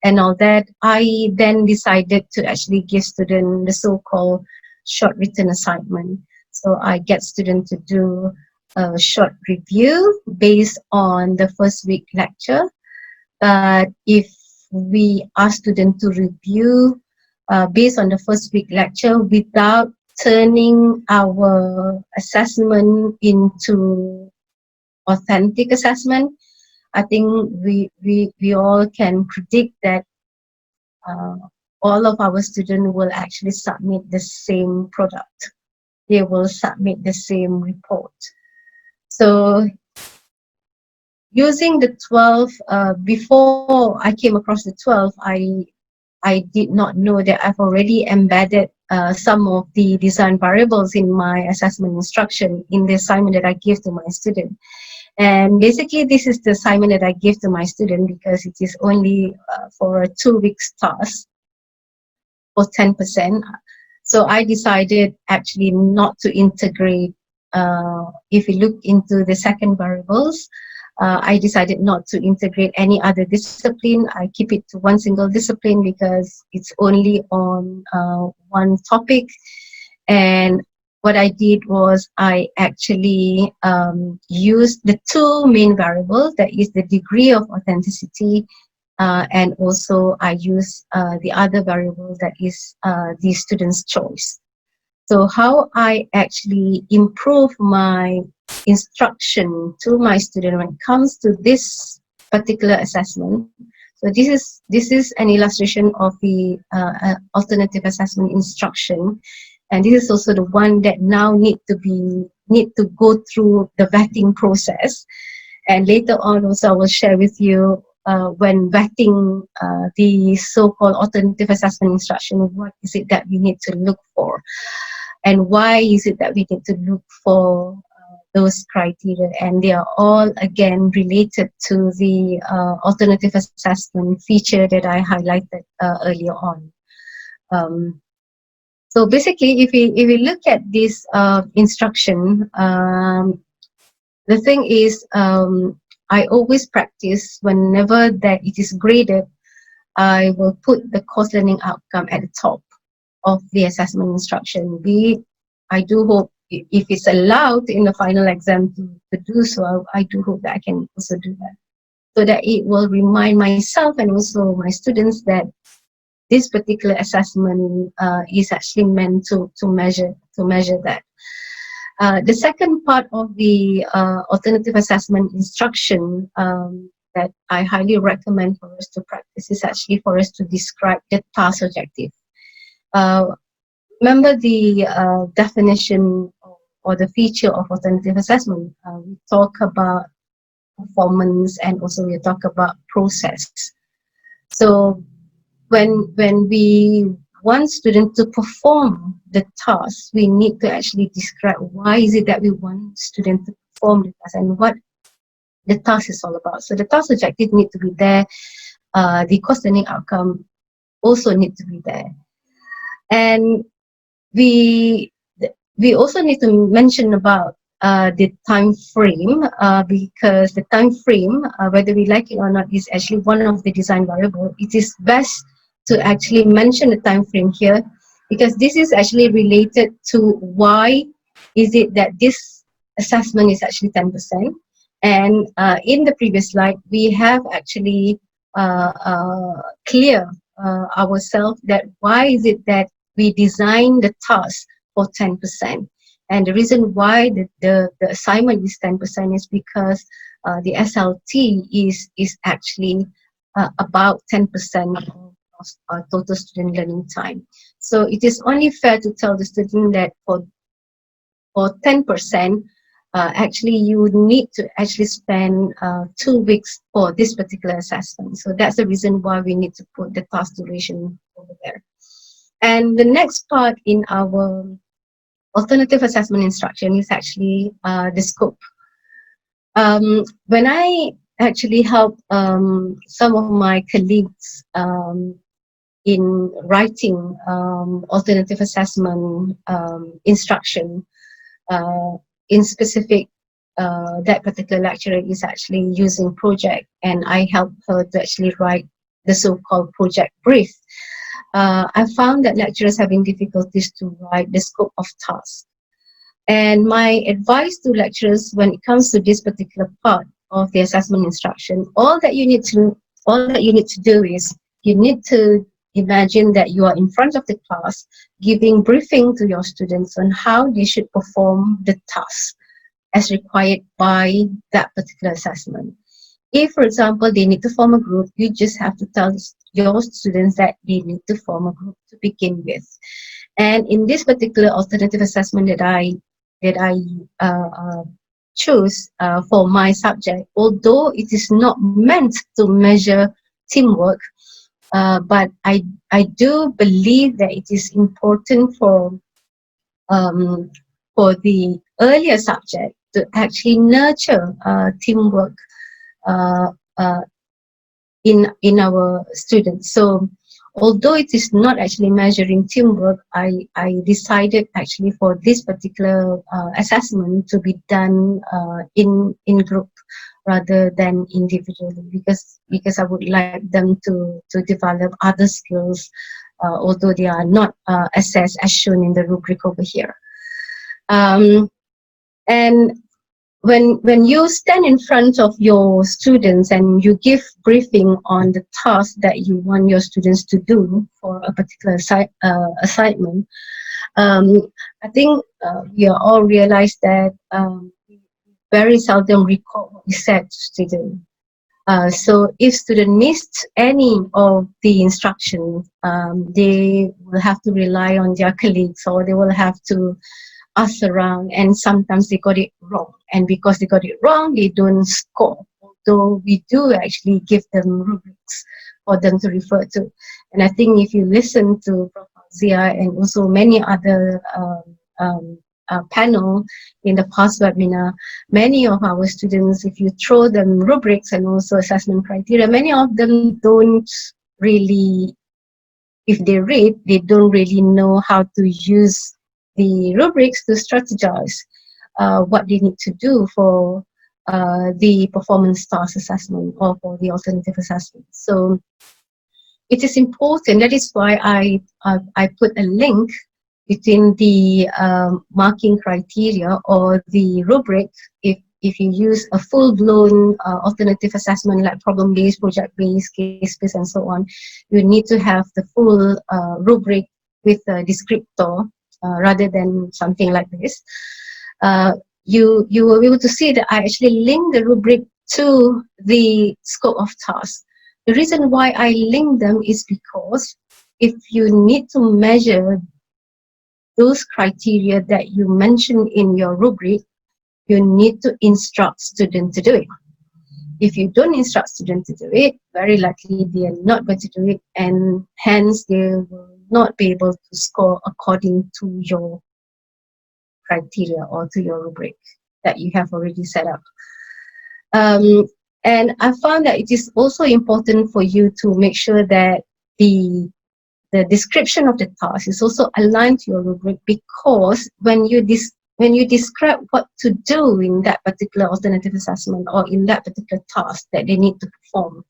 and all that, I then decided to actually give students the so-called short written assignment. So I get students to do a short review based on the first week lecture. But if we ask students to review based on the first week lecture without turning our assessment into authentic assessment, I think we all can predict that all of our students will actually submit the same product. They will submit the same report. So using the 12, before I came across the 12, I did not know that I've already embedded some of the design variables in my assessment instruction in the assignment that I give to my student. And basically, this is the assignment that I give to my student because it is only for a 2 weeks task for 10%. So I decided actually not to integrate if we look into the second variables, I decided not to integrate any other discipline. I keep it to one single discipline because it's only on one topic. And what I did was I actually used the two main variables, that is the degree of authenticity, and also I use the other variable, that is the student's choice. So how I actually improve my instruction to my student when it comes to this particular assessment. So this is an illustration of the alternative assessment instruction, and this is also the one that now need to go through the vetting process. And later on also I will share with you when vetting the so-called alternative assessment instruction, what is it that we need to look for, and why is it that we need to look for those criteria. And they are all again related to the alternative assessment feature that I highlighted earlier on. So basically, if we look at this instruction, the thing is, I always practice whenever that it is graded, I will put the course learning outcome at the top of the assessment instruction. I do hope if it's allowed in the final exam to do so, I do hope that I can also do that, so that it will remind myself and also my students that this particular assessment is actually meant to measure that. The second part of the alternative assessment instruction that I highly recommend for us to practice is actually for us to describe the task objective. Remember the definition or the feature of alternative assessment. We talk about performance and also we talk about process. So when we want students to perform the task, we need to actually describe why is it that we want students to perform the task and what the task is all about. So the task objective need to be there. The course learning outcome also need to be there. And we also need to mention about the time frame, because the time frame, whether we like it or not, is actually one of the design variable. It is best to actually mention the time frame here, because this is actually related to why is it that this assessment is actually 10%. And in the previous slide, we have actually clear ourselves that why is it that we design the task for 10%. And the reason why the assignment is 10% is because the SLT is actually about 10% of total student learning time. So it is only fair to tell the student that for 10%, actually you need to actually spend 2 weeks for this particular assessment. So that's the reason why we need to put the task duration over there. And the next part in our alternative assessment instruction is actually the scope. When I actually help some of my colleagues in writing alternative assessment instruction, in specific, that particular lecturer is actually using project, and I help her to actually write the so-called project brief. I found that lecturers having difficulties to write the scope of tasks. And my advice to lecturers when it comes to this particular part of the assessment instruction, all that you need to do is you need to imagine that you are in front of the class giving briefing to your students on how they should perform the task as required by that particular assessment. If, for example, they need to form a group, you just have to tell your students that they need to form a group to begin with. And in this particular alternative assessment that I choose for my subject, although it is not meant to measure teamwork, but I do believe that it is important for the earlier subject to actually nurture teamwork in our students. So Although it is not actually measuring teamwork, I decided actually for this particular assessment to be done in group rather than individually, because I would like them to develop other skills, although they are not assessed as shown in the rubric over here. And when you stand in front of your students and you give briefing on the task that you want your students to do for a particular assignment, I think we all realize that we very seldom recall what we said to students. So if student missed any of the instruction, they will have to rely on their colleagues, or they will have to ask around, and sometimes they got it wrong. And because they got it wrong, they don't score. Although we do actually give them rubrics for them to refer to. And I think if you listen to Prof. Zia and also many other panel in the past webinar, many of our students, if you throw them rubrics and also assessment criteria, many of them don't really, if they read, they don't really know how to use the rubrics to strategize what they need to do for the performance task assessment or for the alternative assessment. So it is important. That is why I put a link between the marking criteria or the rubric. If you use a full-blown alternative assessment like problem-based, project-based, case-based, and so on, you need to have the full rubric with a descriptor rather than something like this. You will be able to see that I actually link the rubric to the scope of task. The reason why I link them is because if you need to measure those criteria that you mention in your rubric, you need to instruct students to do it. If you don't instruct students to do it, very likely they are not going to do it, and hence they will not be able to score according to your criteria or to your rubric that you have already set up. And I found that it is also important for you to make sure that the description of the task is also aligned to your rubric, because when you describe what to do in that particular alternative assessment or in that particular task that they need to perform,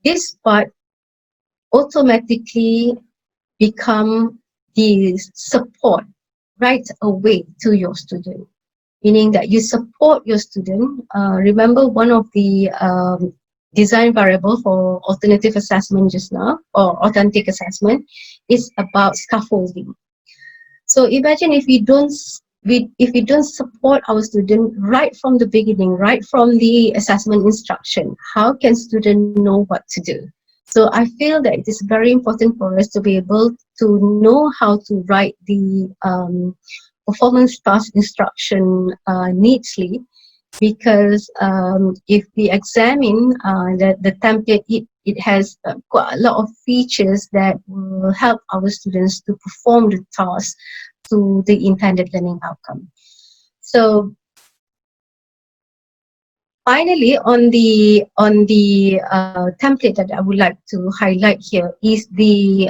this part automatically become the support right away to your student, meaning that you support your student. Remember, one of the design variable for alternative assessment just now, or authentic assessment, is about scaffolding. So imagine if we don't support our student right from the beginning, right from the assessment instruction, how can student know what to do? So I feel that it is very important for us to be able to know how to write the performance task instruction neatly, because if we examine the template, it has quite a lot of features that will help our students to perform the task to the intended learning outcome. So finally, on the template that I would like to highlight here is the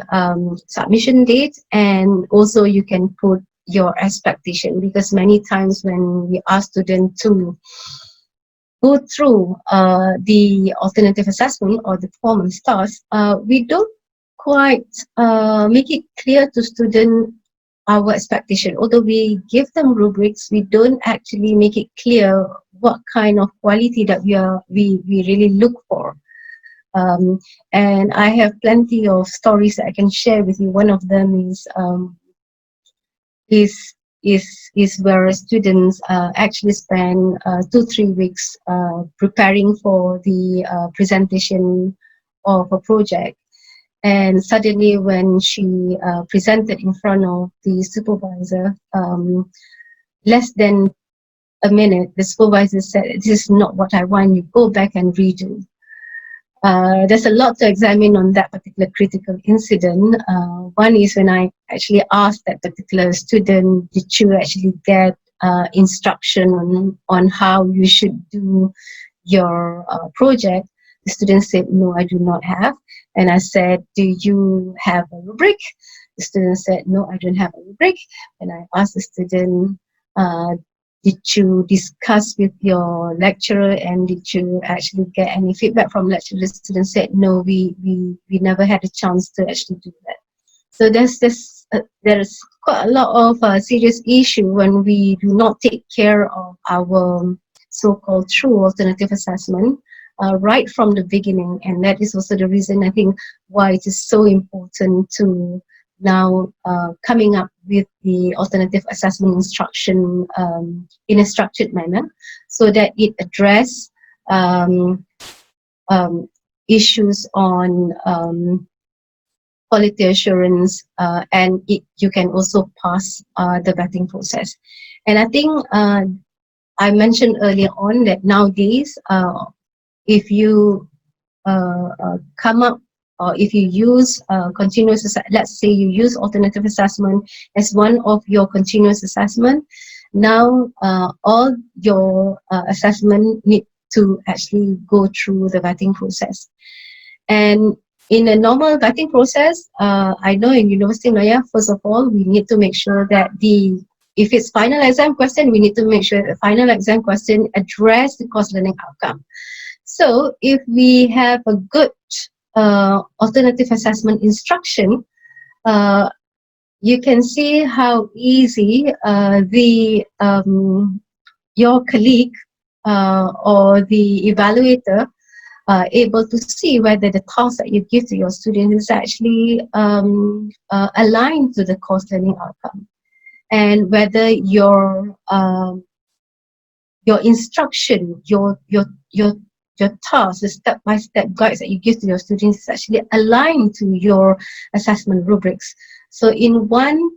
submission date, and also you can put your expectation, because many times when we ask students to go through the alternative assessment or the performance task, we don't quite make it clear to students our expectation. Although we give them rubrics, we don't actually make it clear what kind of quality that we really look for. And I have plenty of stories that I can share with you. One of them is where students actually spend 2-3 weeks preparing for the presentation of a project. And suddenly when she presented in front of the supervisor, less than a minute, the supervisor said, "This is not what I want, you go back and redo." There's a lot to examine on that particular critical incident. One is when I actually asked that particular student, did you actually get instruction on how you should do your project? The student said, no, I do not have. And I said, do you have a rubric? The student said, no, I don't have a rubric. And I asked the student, uh, did you discuss with your lecturer and did you actually get any feedback from lecturer? The student said, no, we never had a chance to actually do that. So there's quite a lot of serious issue when we do not take care of our so-called true alternative assessment right from the beginning, and that is also the reason I think why it is so important to now coming up with the alternative assessment instruction in a structured manner, so that it address um, issues on quality assurance, and you can also pass the vetting process. And I think I mentioned earlier on that nowadays, if you come up or if you use let's say you use alternative assessment as one of your continuous assessment, now all your assessment need to actually go through the vetting process. And in a normal vetting process, I know in University of Malaya, first of all, we need to make sure that if it's final exam question, we need to make sure that the final exam question address the course learning outcome. So if we have a good alternative assessment instruction, you can see how easy your colleague or the evaluator able to see whether the task that you give to your student is actually aligned to the course learning outcome, and whether your instruction, your task, the step-by-step guides that you give to your students is actually aligned to your assessment rubrics. So in one,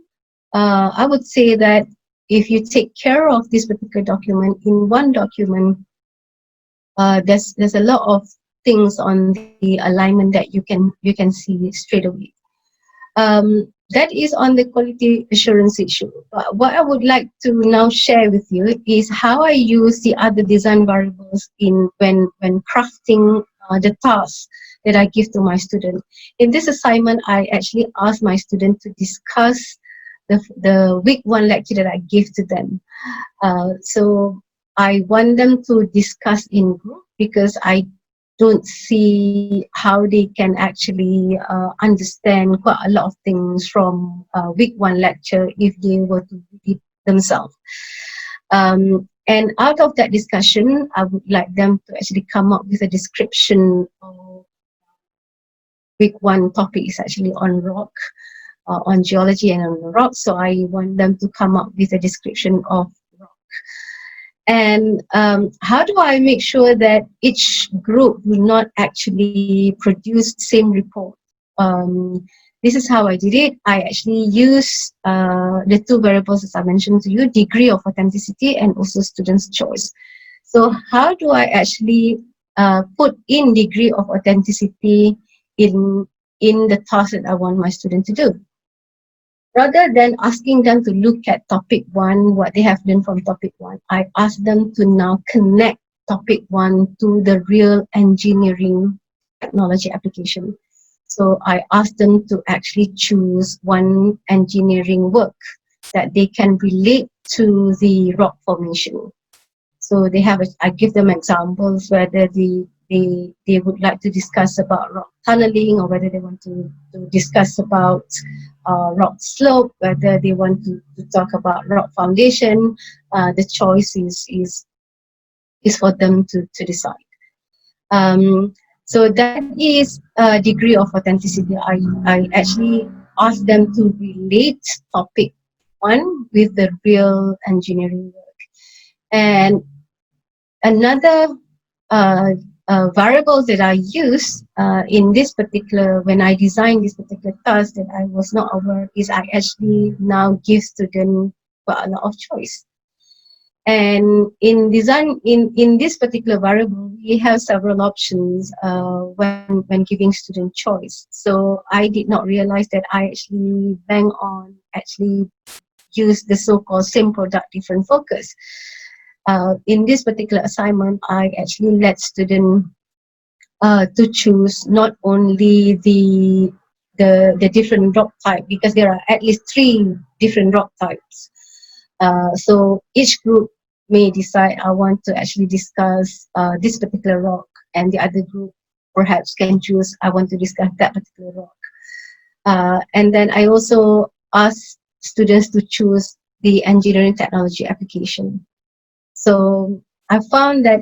I would say that if you take care of this particular document in one document, there's a lot of things on the alignment that you can see straight away. That is on the quality assurance issue. But what I would like to now share with you is how I use the other design variables when crafting the tasks that I give to my student. In this assignment, I actually asked my student to discuss the week 1 lecture that I give to them. So I want them to discuss in group because I don't see how they can actually understand quite a lot of things from week 1 lecture if they were to read themselves. And out of that discussion, I would like them to actually come up with a description of week 1 topic is actually on rock, on geology and on rock. So I want them to come up with a description of rock. And how do I make sure that each group will not actually produce the same report? This is how I did it. I actually used the 2 variables as I mentioned to you, degree of authenticity and also student's choice. So how do I actually put in degree of authenticity in the task that I want my student to do? Rather than asking them to look at topic 1, what they have learned from topic 1, I ask them to now connect topic 1 to the real engineering technology application. So I ask them to actually choose one engineering work that they can relate to the rock formation. So I give them examples whether they would like to discuss about rock tunneling, or whether they want to discuss about rock slope, whether they want to talk about rock foundation. The choice is for them to decide. So that is a degree of authenticity. I actually ask them to relate topic 1 with the real engineering work. And another variables that I use in this particular, when I designed this particular task that I was not aware, is I actually now give students quite a lot of choice. And in design, in this particular variable, we have several options when giving student choice. So I did not realize that I actually bang on actually use the so-called same product, different focus. In this particular assignment, I actually let students to choose not only the different rock type, because there are at least 3 different rock types. So each group may decide, I want to actually discuss this particular rock, and the other group perhaps can choose, I want to discuss that particular rock. And then I also ask students to choose the engineering technology application. So I found that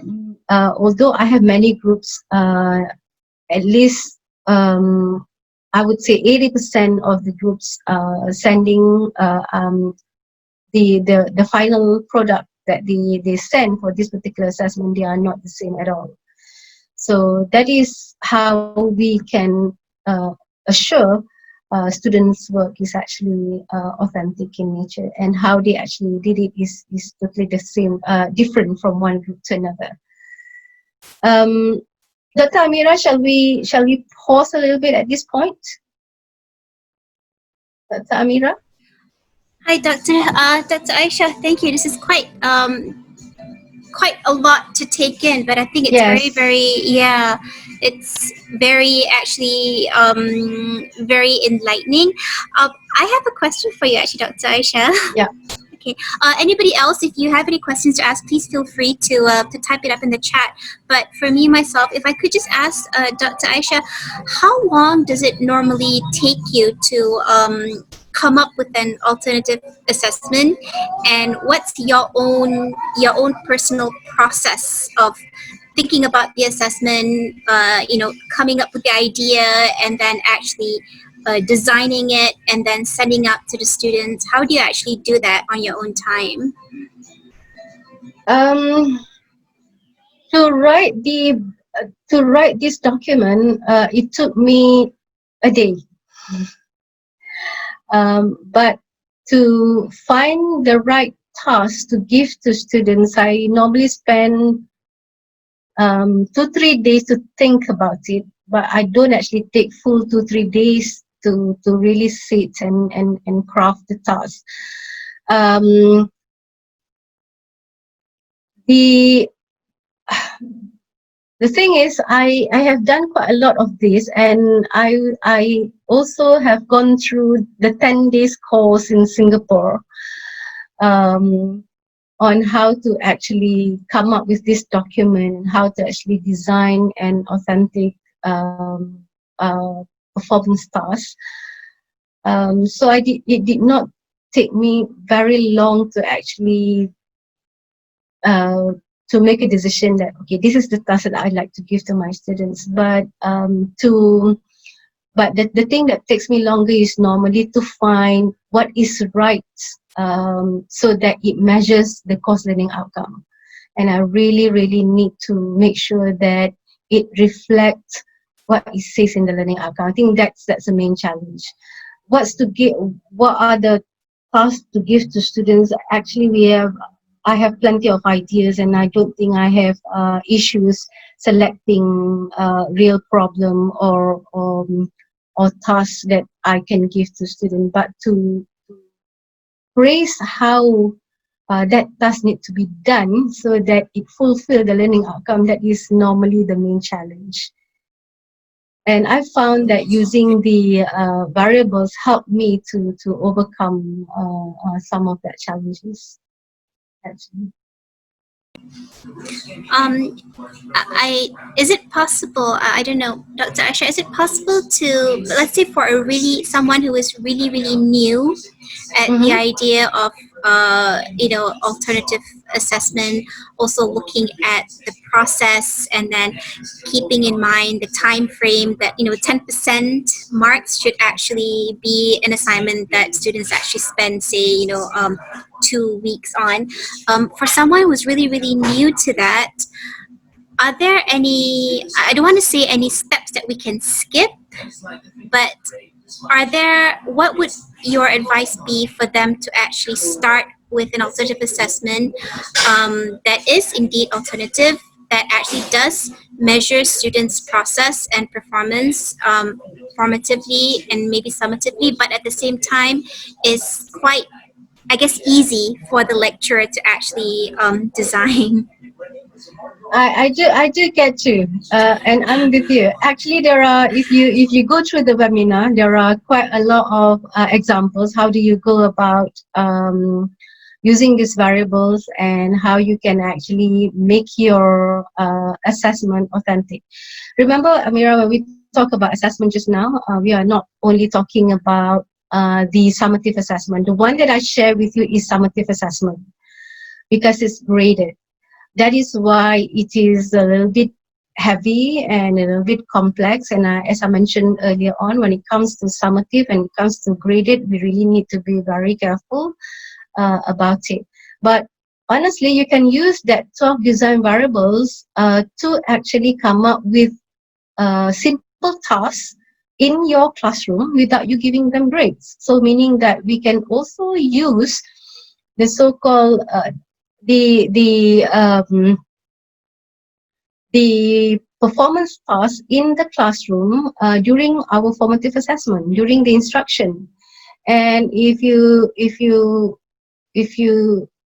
although I have many groups, at least I would say 80% of the groups sending the final product that they send for this particular assessment, they are not the same at all. So that is how we can assure students' work is actually authentic in nature, and how they actually did it is totally the same, different from one group to another. Dr. Amira, shall we pause a little bit at this point? Dr. Amira? Hi, Dr. Aisha. Thank you. This is quite a lot to take in, but I think it's very, Yes. very, yeah, it's very actually very enlightening. I have a question for you, actually, Dr. Aisha. Yeah. Okay. Anybody else, if you have any questions to ask, please feel free to type it up in the chat. But for me, myself, if I could just ask Dr. Aisha, how long does it normally take you to come up with an alternative assessment, and what's your own personal process of thinking about the assessment, coming up with the idea, and then actually designing it and then sending out to the students? How do you actually do that on your own time? Um, to write the to write this document, it took me a day. But to find the right task to give to students, I normally spend 2-3 days to think about it. But I don't actually take full 2-3 days to really sit and craft the task. Um, the the thing is, I have done quite a lot of this, and I also have gone through the 10 days course in Singapore um, on how to actually come up with this document, how to actually design an authentic performance task. So it did not take me very long to actually uh, to make a decision that, okay, this is the task that I'd like to give to my students. But the thing that takes me longer is normally to find what is right, so that it measures the course learning outcome. And I really need to make sure that it reflects what it says in the learning outcome. I think that's the main challenge. What are the tasks to give to students? Actually, I have plenty of ideas, and I don't think I have issues selecting real problem or tasks that I can give to students. But to praise how that task need to be done so that it fulfill the learning outcome, that is normally the main challenge. And I found that using the variables helped me to overcome some of that challenges, actually. Um, I is it possible? I don't know, Dr. Aisha. Is it possible to, let's say, for someone who is really new at the Mm-hmm. idea of alternative assessment, also looking at the process, and then keeping in mind the time frame that 10% marks should actually be an assignment that students actually spend, say, 2 weeks on. For someone who's really new to that, are there any, I don't want to say any steps that we can skip, but what would your advice be for them to actually start with an alternative assessment that is indeed alternative, that actually does measure students' process and performance formatively and maybe summatively, but at the same time is quite I guess, easy for the lecturer to actually design. I do get you, and I'm with you. Actually, there are, if you go through the webinar, there are quite a lot of examples. How do you go about using these variables, and how you can actually make your assessment authentic. Remember, Amira, when we talk about assessment just now, we are not only talking about the summative assessment. The one that I share with you is summative assessment because it's graded. That is why it is a little bit heavy and a little bit complex. And as I mentioned earlier on, when it comes to summative and it comes to graded, we really need to be very careful about it. But honestly, you can use that 12 design variables to actually come up with simple tasks in your classroom without you giving them grades. So meaning that we can also use the so-called the performance task in the classroom during our formative assessment, during the instruction. And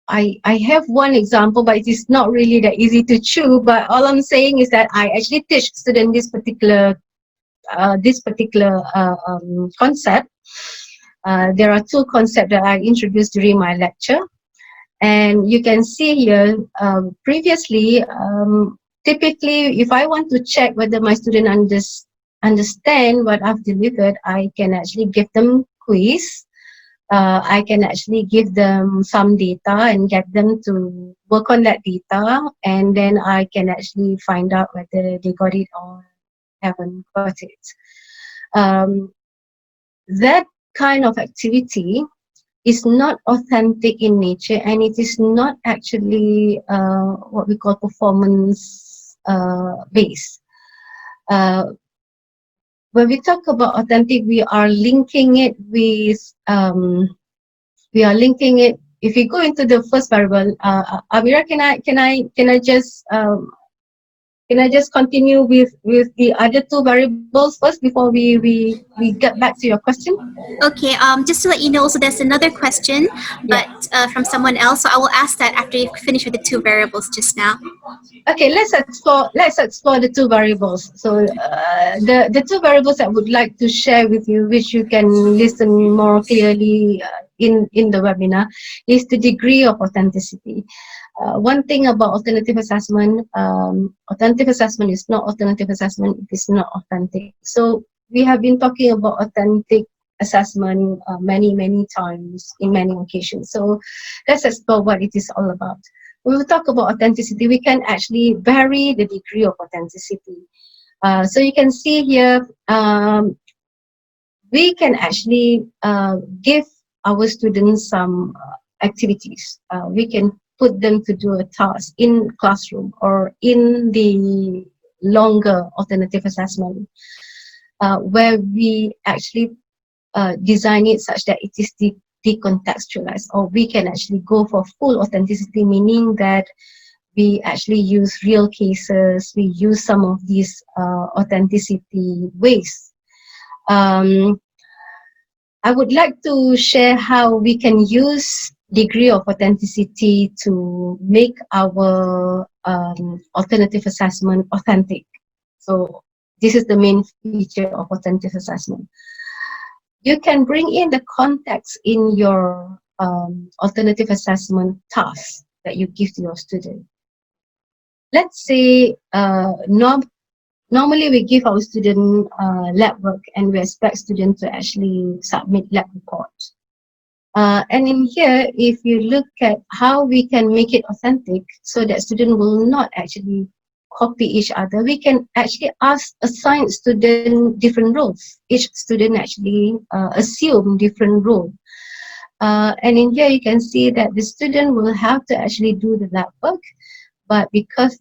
I have one example, but it is not really that easy to chew. But all I'm saying is that I actually teach students this particular concept. There are two concepts that I introduced during my lecture. And you can see here, previously, typically, if I want to check whether my student understand what I've delivered, I can actually give them quiz. I can actually give them some data and get them to work on that data, and then I can actually find out whether they got it or haven't got it. That kind of activity is not authentic in nature, and it is not actually what we call performance based. When we talk about authentic, we are linking it with if we go into the first variable, Amira, can I just continue with the other two variables first before we get back to your question? Okay, just to let you know, so there's another question, Yeah. but from someone else. So I will ask that after you finish with the two variables just now. Okay, let's explore the two variables. So the two variables I would like to share with you, which you can listen more clearly in the webinar, is the degree of authenticity. One thing about alternative assessment is not alternative assessment. It is not authentic. So we have been talking about authentic assessment many times in many occasions. So let's explore what it is all about. When we talk about authenticity, we can actually vary the degree of authenticity. So you can see here, we can actually give our students some activities. We can put them to do a task in classroom or in the longer alternative assessment, where we actually design it such that it is decontextualized, or we can actually go for full authenticity, meaning that we actually use real cases, we use some of these authenticity ways. I would like to share how we can use degree of authenticity to make our alternative assessment authentic. So this is the main feature of authentic assessment. You can bring in the context in your alternative assessment task that you give to your student. Let's say normally we give our student lab work and we expect students to actually submit lab reports. And in here, if you look at how we can make it authentic so that student will not actually copy each other, we can actually assign student different roles. Each student actually assume different role. And in here, you can see that the student will have to actually do the lab work, but because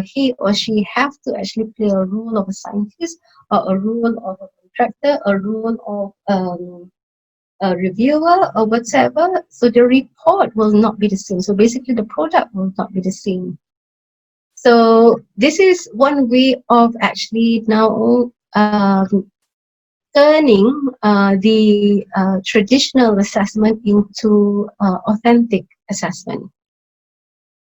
he or she have to actually play a role of a scientist or a role of a contractor, a role of a reviewer or whatever, so the report will not be the same. So basically the product will not be the same. So this is one way of actually now turning the traditional assessment into authentic assessment.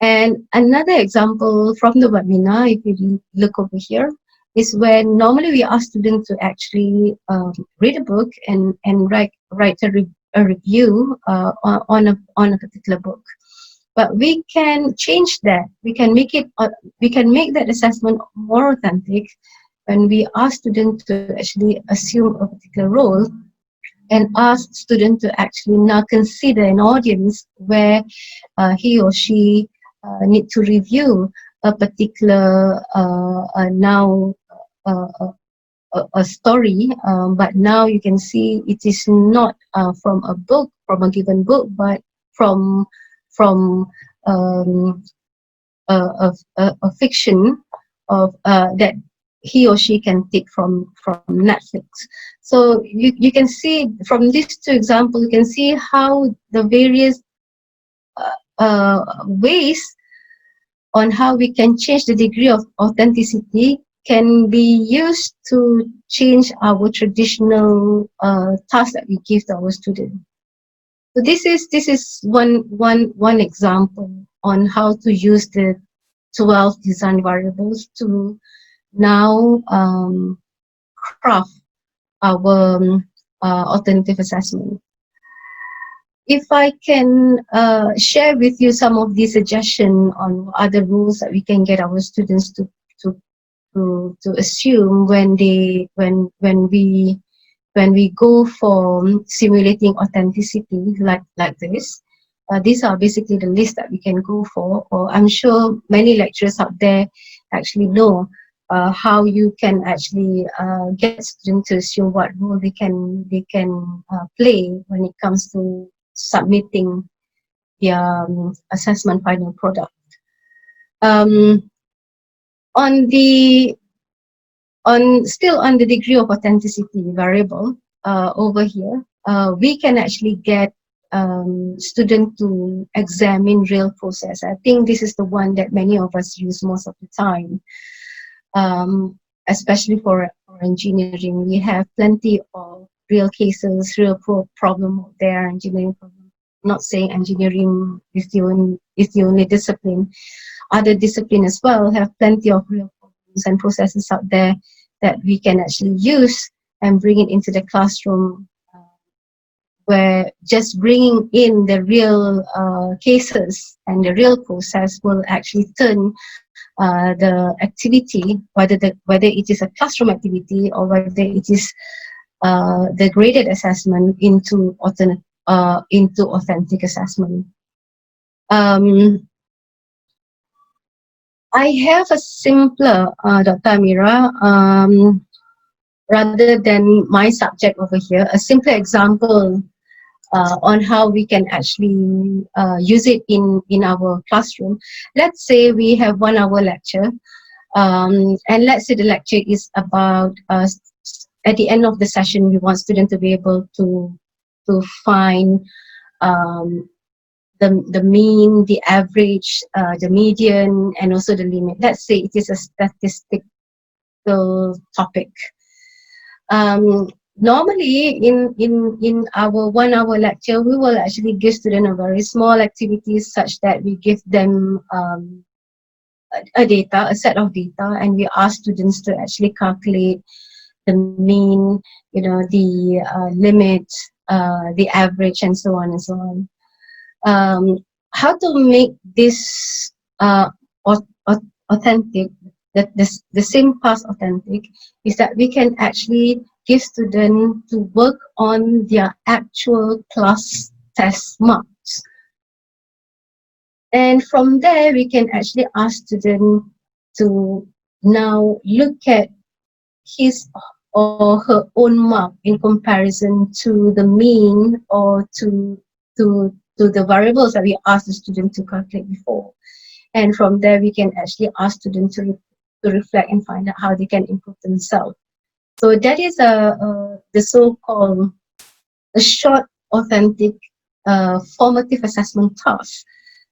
And another example from the webinar, if you look over here, is when normally we ask students to actually read a book and write a review on a particular book. But we can change that. We can make that assessment more authentic when we ask students to actually assume a particular role and ask student to actually now consider an audience where he or she need to review a particular now a story, but now you can see it is not from a book, from a given book, but from um, a fiction of that he or she can take from Netflix. So you can see from these two examples, you can see how the various ways on how we can change the degree of authenticity can be used to change our traditional task that we give to our students. So this is one example on how to use the 12 design variables to now craft our alternative assessment. If I can share with you some of these suggestions on other rules that we can get our students to assume when we go for simulating authenticity like this. These are basically the list that we can go for, or I'm sure many lecturers out there actually know how you can actually get students to assume what role they can play when it comes to submitting their assessment final product. Still on the degree of authenticity variable over here, we can actually get student to examine real process. I think this is the one that many of us use most of the time, especially for engineering. We have plenty of real cases, real problem out there, engineering problem. Not saying engineering is the only discipline. Other discipline as well have plenty of real problems and processes out there that we can actually use and bring it into the classroom, where just bringing in the real cases and the real process will actually turn the activity, whether it is a classroom activity or whether it is the graded assessment, into authentic assessment. I have a simpler, Dr. Amira, rather than my subject over here, a simpler example on how we can actually use it in our classroom. Let's say we have 1 hour lecture, and let's say the lecture is about, at the end of the session, we want students to be able to find the mean, the average, the median, and also the limit. Let's say it is a statistical topic. Normally, in our 1 hour lecture, we will actually give students a very small activities, such that we give them a set of data, and we ask students to actually calculate the mean, the limit, the average, and so on and so on. How to make this authentic, the same past authentic, is that we can actually give students to work on their actual class test marks. And from there, we can actually ask students to now look at his or her own mark in comparison to the mean or to the variables that we asked the student to calculate before. And from there, we can actually ask students to reflect and find out how they can improve themselves. So that is the so-called short, authentic, formative assessment task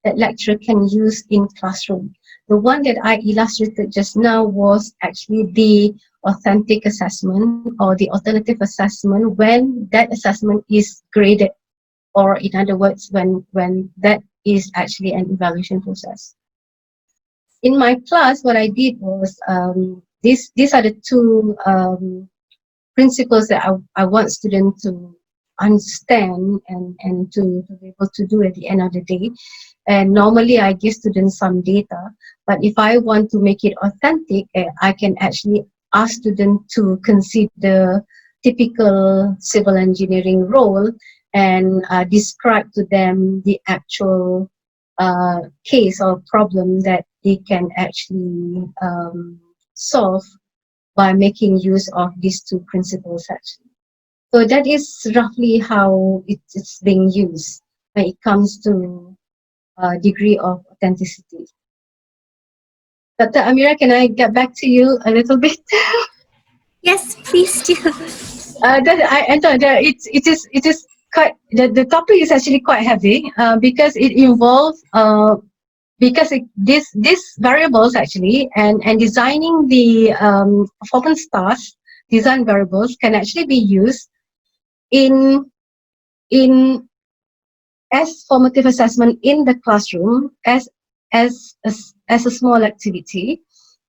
that lecturer can use in classroom. The one that I illustrated just now was actually the authentic assessment or the alternative assessment when that assessment is graded, or in other words, when that is actually an evaluation process. In my class, what I did was these are the two principles that I want students to understand and to be able to do at the end of the day. And normally I give students some data, but if I want to make it authentic, I can actually ask students to consider typical civil engineering role and describe to them the actual case or problem that they can actually solve by making use of these two principles actually. So that is roughly how it's being used when it comes to degree of authenticity. Dr. Amira, can I get back to you a little bit? Yes, please do. I thought that it is quite the topic is actually quite heavy because it involves because these variables actually and designing the performance task design variables can actually be used in in as formative assessment in the classroom as as a small activity,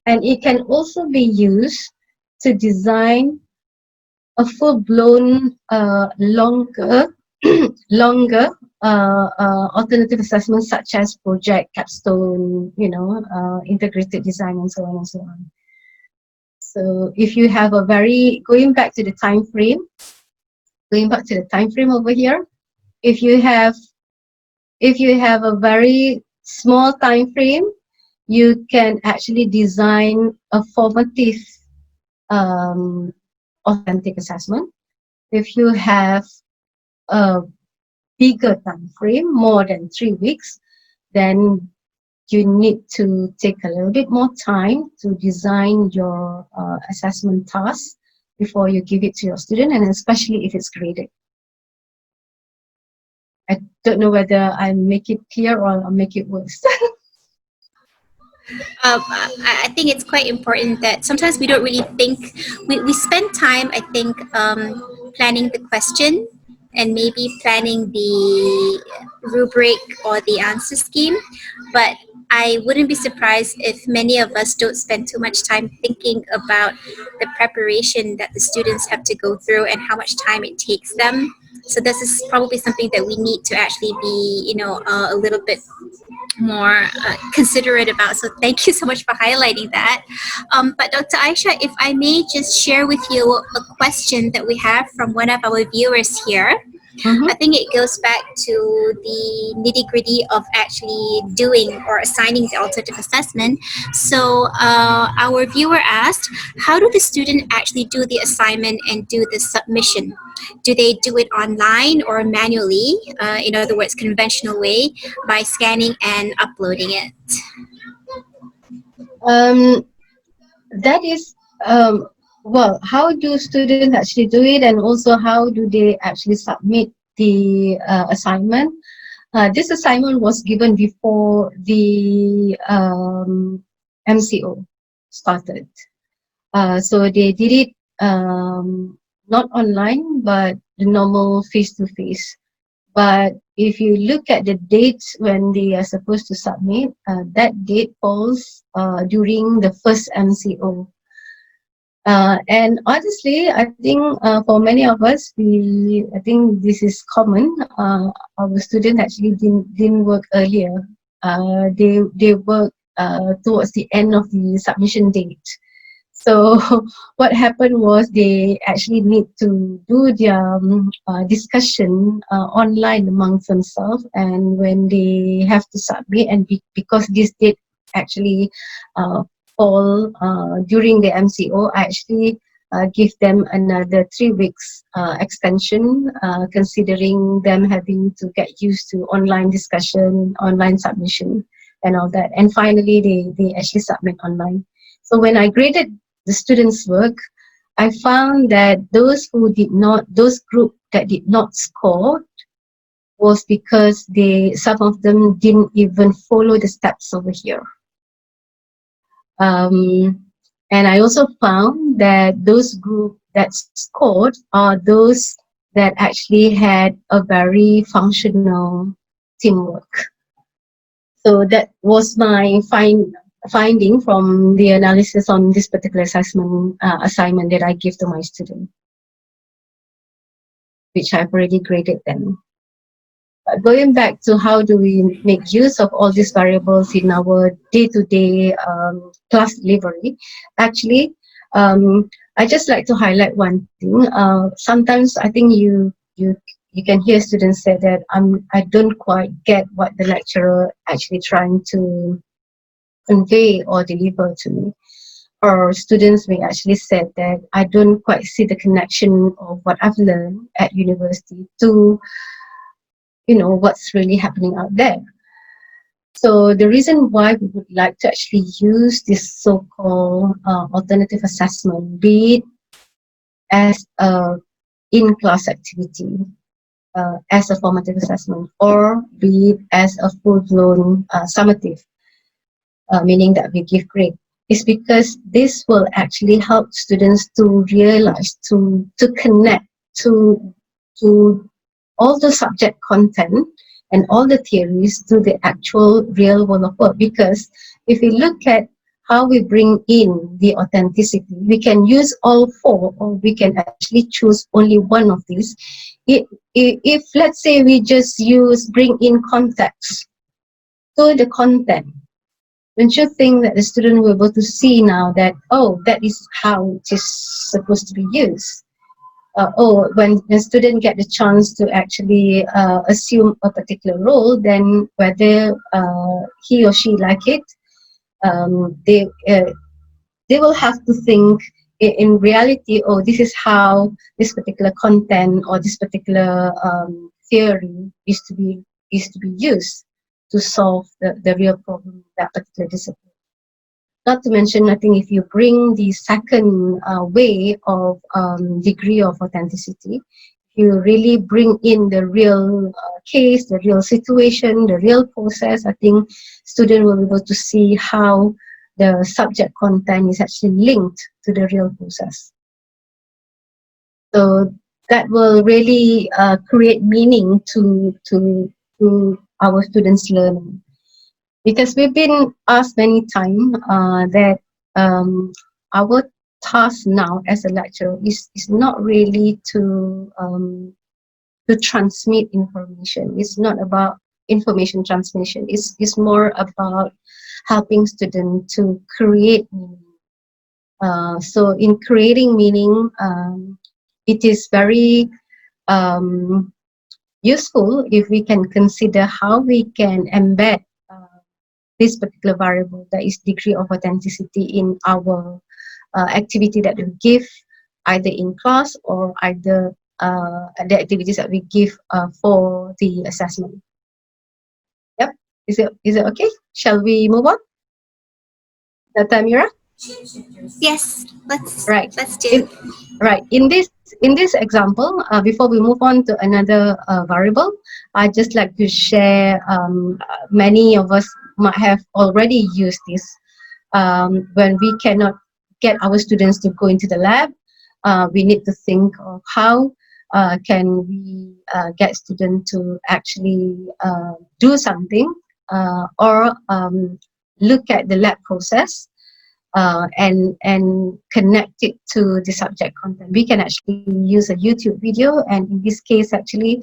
and it can also be used to design a full-blown longer longer alternative assessments such as project, capstone, integrated design, and so on and so on. So if you have a very going back to the time frame over here, if you have a very small time frame, you can actually design a formative authentic assessment. If you have a bigger time frame, more than 3 weeks, then you need to take a little bit more time to design your assessment task before you give it to your student, and especially if it's graded. I don't know whether I make it clear or I'll make it worse. I think it's quite important that sometimes we don't really think, we spend time, I think, planning the question and maybe planning the rubric or the answer scheme. But I wouldn't be surprised if many of us don't spend too much time thinking about the preparation that the students have to go through and how much time it takes them. So this is probably something that we need to actually be, a little bit more considerate about. So thank you so much for highlighting that. But Dr. Aisha, if I may just share with you a question that we have from one of our viewers here. I think it goes back to the nitty gritty of actually doing or assigning the alternative assessment. So our viewer asked, how do the student actually do the assignment and do the submission? Do they do it online or manually? In other words, conventional way, by scanning and uploading it? That is, well, how do students actually do it, and also how do they actually submit the assignment? This assignment was given before the MCO started. So they did it not online, but the normal face-to-face. But if you look at the dates when they are supposed to submit, that date falls during the first MCO. And honestly, I think for many of us, I think this is common. Our students actually didn't work earlier. They work towards the end of the submission date. So what happened was they actually need to do their discussion online amongst themselves, and when they have to submit, and because this date actually fall during the MCO, I actually give them another 3 weeks extension, considering them having to get used to online discussion, online submission, and all that. And finally, they actually submit online. So when I graded the students' work, I found that those group that did not score was because some of them didn't even follow the steps over here. And I also found that those groups that scored are those that actually had a very functional teamwork. So that was my finding from the analysis on this particular assignment that I give to my student, which I've already graded them. But going back to how do we make use of all these variables in our day-to-day class delivery, actually, I just like to highlight one thing. Sometimes I think you can hear students say that I don't quite get what the lecturer actually trying to convey or deliver to me. Or students may actually say that I don't quite see the connection of what I've learned at university to what's really happening out there. So the reason why we would like to actually use this so-called alternative assessment, be it as a in-class activity, as a formative assessment, or be it as a full-blown summative, meaning that we give grade, is because this will actually help students to realize, to connect to all the subject content and all the theories to the actual real world of work. Because if we look at how we bring in the authenticity, we can use all four, or we can actually choose only one of these. If let's say we just bring in context to the content, don't you think that the student will be able to see now that, oh, that is how it is supposed to be used? When the student get the chance to actually assume a particular role, then whether he or she like it, they will have to think in reality, oh, this is how this particular content or this particular theory is to be used to solve the real problem of that particular discipline. Not to mention, I think if you bring the second way of degree of authenticity, you really bring in the real case, the real situation, the real process, I think students will be able to see how the subject content is actually linked to the real process. So that will really create meaning to our students' learning. Because we've been asked many times that our task now as a lecturer is not really to transmit information. It's not about information transmission. It's more about helping students to create meaning. So in creating meaning, it is very useful if we can consider how we can embed this particular variable, that is degree of authenticity, in our activity that we give either in class or either the activities that we give for the assessment. Yep. Is it okay? Shall we move on? Tamira? Yes, let's Right. let's do. Right. In this example, before we move on to another variable, I'd just like to share. Many of us might have already used this when we cannot get our students to go into the lab. We need to think of how can we get students to actually do something or look at the lab process and connect it to the subject content. We can actually use a YouTube video, and in this case actually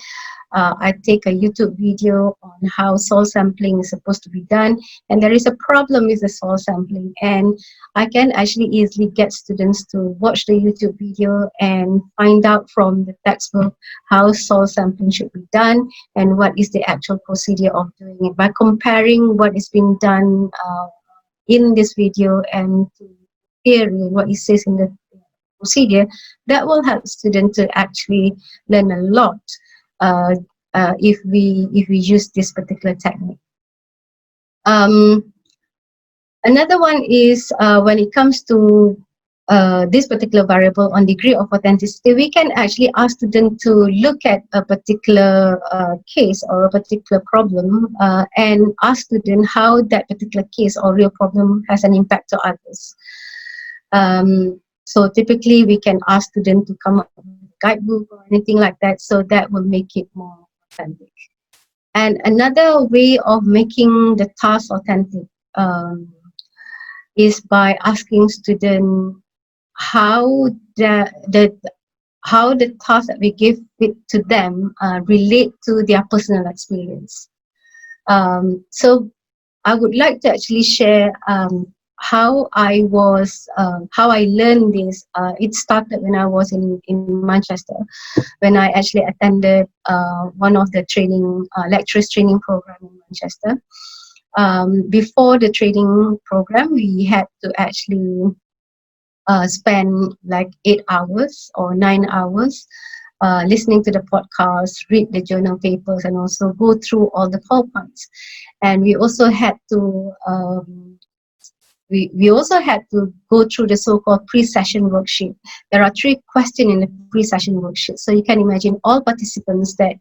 I take a YouTube video on how soil sampling is supposed to be done, and there is a problem with the soil sampling, and I can actually easily get students to watch the YouTube video and find out from the textbook how soil sampling should be done and what is the actual procedure of doing it, by comparing what is being done in this video and to theory, what it says in the procedure. That will help students to actually learn a lot if we use this particular technique. Another one is when it comes to this particular variable on degree of authenticity, we can actually ask students to look at a particular case or a particular problem and ask students how that particular case or real problem has an impact to others. So typically we can ask students to come up with a guidebook or anything like that, so that will make it more authentic. And another way of making the task authentic um, is by asking students how the task that we give it to them relate to their personal experience. So I would like to actually share how I learned this. It started when I was in Manchester, when I actually attended one of the lecturers training program in Manchester. Before the training program, we had to actually spend like 8 hours or 9 hours listening to the podcast, read the journal papers, and also go through all the PowerPoints. And we also had to go through the so-called pre-session worksheet. There are 3 questions in the pre-session worksheet. So you can imagine all participants that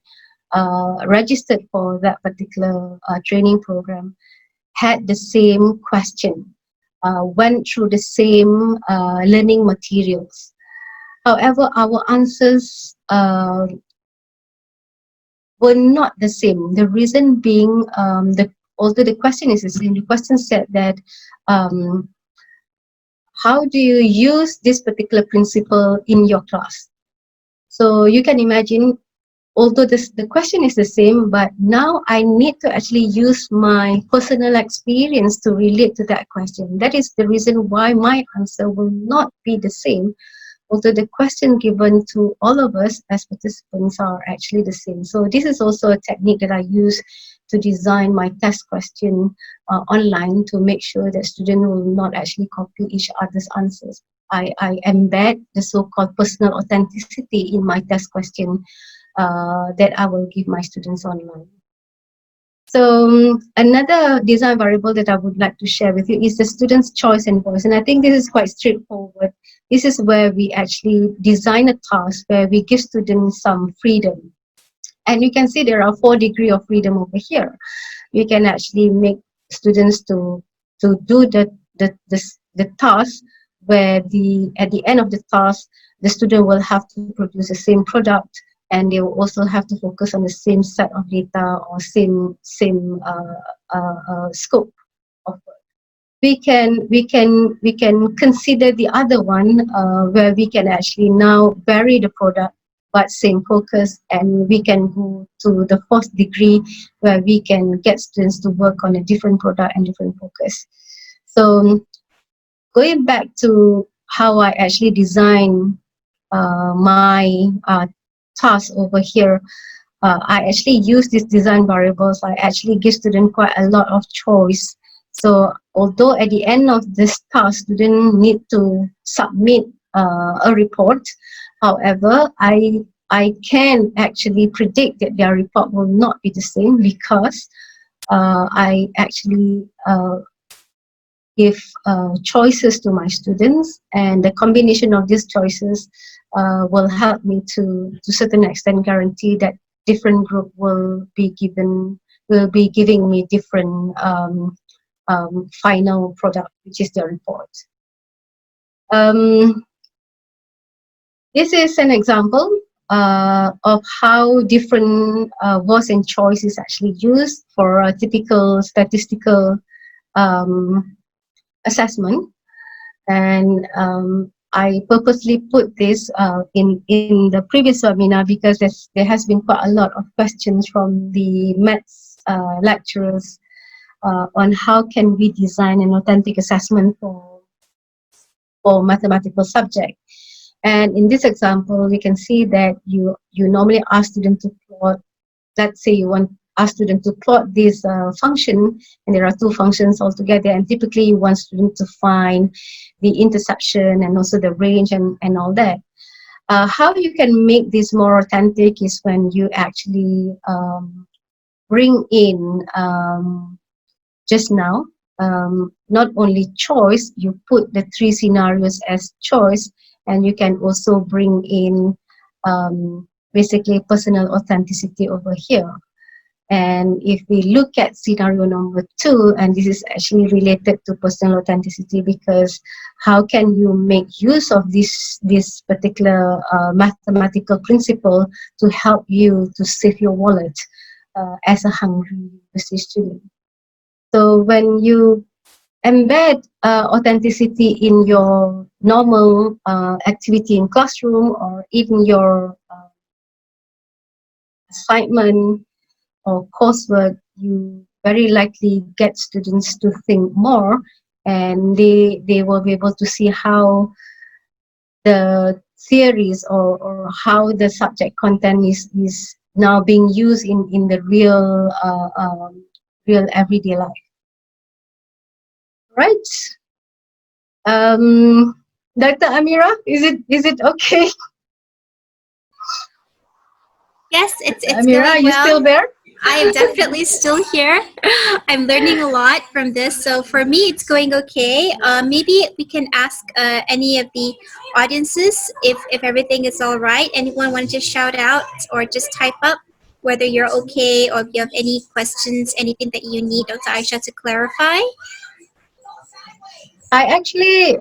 registered for that particular training program had the same question, went through the same learning materials. However, our answers were not the same. The reason being, although the question is the same, the question said that how do you use this particular principle in your class? So you can imagine, although the question is the same, but now I need to actually use my personal experience to relate to that question. That is the reason why my answer will not be the same, although the question given to all of us as participants are actually the same. So this is also a technique that I use to design my test question online, to make sure that students will not actually copy each other's answers. I embed the so-called personal authenticity in my test question that I will give my students online. So another design variable that I would like to share with you is the student's choice and voice. And I think this is quite straightforward. This is where we actually design a task where we give students some freedom. And you can see there are 4 degrees of freedom over here. You can actually make students to do the task where at the end of the task, the student will have to produce the same product, and they will also have to focus on the same set of data or same scope of work. We can consider the other one where we can actually now vary the product but same focus, and we can go to the 4th degree where we can get students to work on a different product and different focus. So going back to how I actually design my task over here, I actually use these design variables. I actually give students quite a lot of choice. So although at the end of this task, students need to submit a report, however, I can actually predict that their report will not be the same, because I actually give choices to my students, and the combination of these choices will help me to a certain extent guarantee that different group will be giving me different final product, which is the report. This is an example of how different words and choice is actually used for a typical statistical assessment. And I purposely put this in the previous webinar because there has been quite a lot of questions from the maths lecturers on how can we design an authentic assessment for mathematical subject. And in this example, we can see that you normally ask students to plot. Let's say you want ask students to plot this function, and there are 2 functions altogether, and typically you want students to find the intersection and also the range and all that. How you can make this more authentic is when you actually bring in just now not only choice, you put the 3 scenarios as choice, and you can also bring in basically personal authenticity over here. And if we look at scenario number 2, and this is actually related to personal authenticity, because how can you make use of this particular mathematical principle to help you to save your wallet as a hungry university student? So when you embed authenticity in your normal activity in classroom, or even your assignment or coursework, you very likely get students to think more, and they will be able to see how the theories, or how the subject content is now being used in the real everyday life. Right. Dr. Amira, is it okay? Yes, Dr. it's Amira, going are you well. still there? I am definitely still here. I'm learning a lot from this. So for me, it's going okay. Maybe we can ask any of the audiences if everything is all right. Anyone want to just shout out or just type up whether you're okay, or if you have any questions, anything that you need Dr. Aisha to clarify. I actually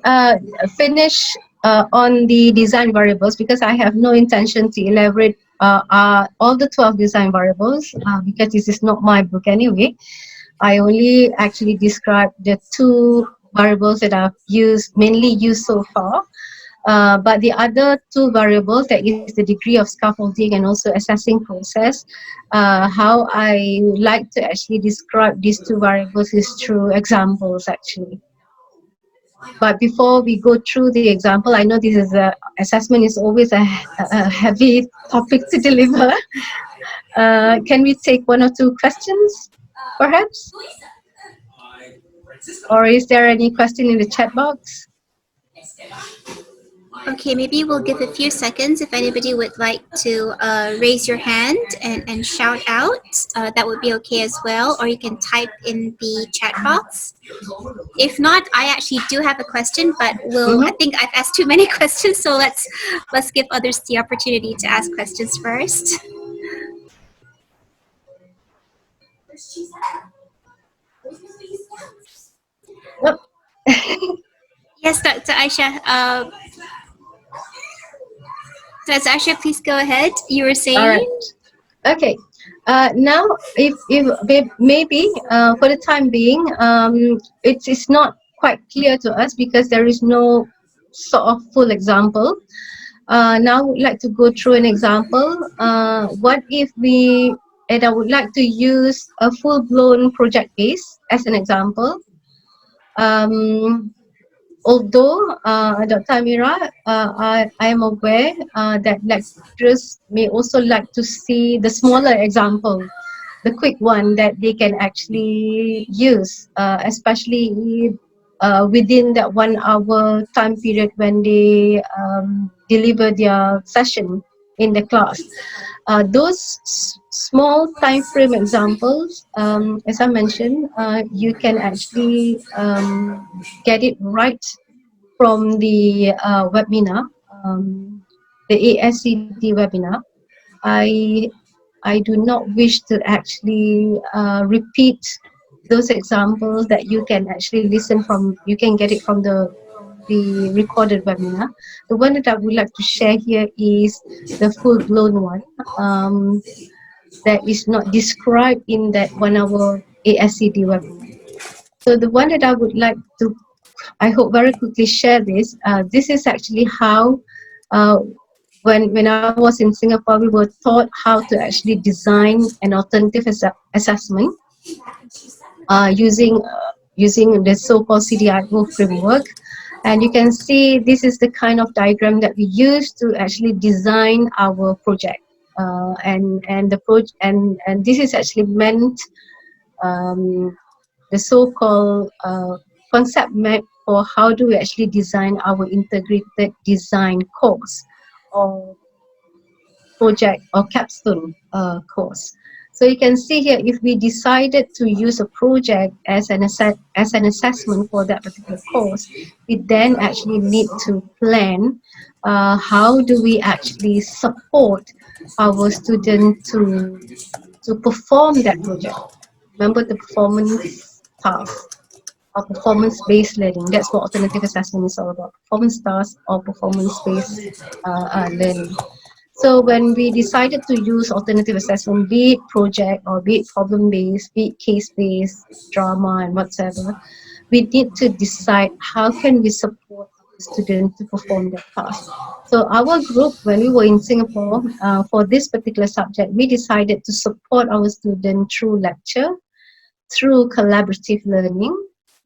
finish on the design variables, because I have no intention to elaborate all the 12 design variables, because this is not my book anyway. I only actually describe the 2 variables that I've mainly used so far. But the other 2 variables, that is the degree of scaffolding and also assessing process, how I like to actually describe these 2 variables is through examples actually. But before we go through the example, I know this is assessment is always a heavy topic to deliver. Can we take 1 or 2 questions, perhaps? Or is there any question in the chat box? Okay, maybe we'll give a few seconds if anybody would like to raise your hand and shout out. That would be okay as well, or you can type in the chat box. If not, I actually do have a question, but I think I've asked too many questions, so let's give others the opportunity to ask questions first. Yep. Yes, Dr. Aisha. Dr. Aisha, please go ahead. You were All right. saying? Okay. Now, if maybe for the time being, it's not quite clear to us, because there is no sort of full example. Now I would like to go through an example. What if and I would like to use a full-blown project base as an example. Um, Although, Dr. Amira, I am aware that lecturers may also like to see the smaller example, the quick one that they can actually use, especially within that 1 hour time period when they deliver their session in the class. Those small time frame examples, as I mentioned, you can actually get it right from the webinar, the ASCD webinar. I I do not wish to actually repeat those examples that you can actually listen from. You can get it from the recorded webinar. The one that I would like to share here is the full-blown one, that is not described in that 1 hour ASCD webinar. So the one that I would like to, I hope, very quickly share this. This is actually how, uh, when I was in Singapore, we were taught how to actually design an alternative assessment using the so-called CDIO framework. And you can see this is the kind of diagram that we use to actually design our project. And this is actually meant, the so-called concept map for how do we actually design our integrated design course, or project, or capstone course. So you can see here, if we decided to use a project as an assessment for that particular course, we then actually need to plan how do we actually support our student to perform that project. Remember the performance task or performance-based learning. That's what alternative assessment is all about, performance task or performance-based learning. So when we decided to use alternative assessment, be it project or be it problem-based, be it case-based, drama and whatsoever, we need to decide how can we support our student to perform that task. So our group, when we were in Singapore, for this particular subject, we decided to support our student through lecture, through collaborative learning,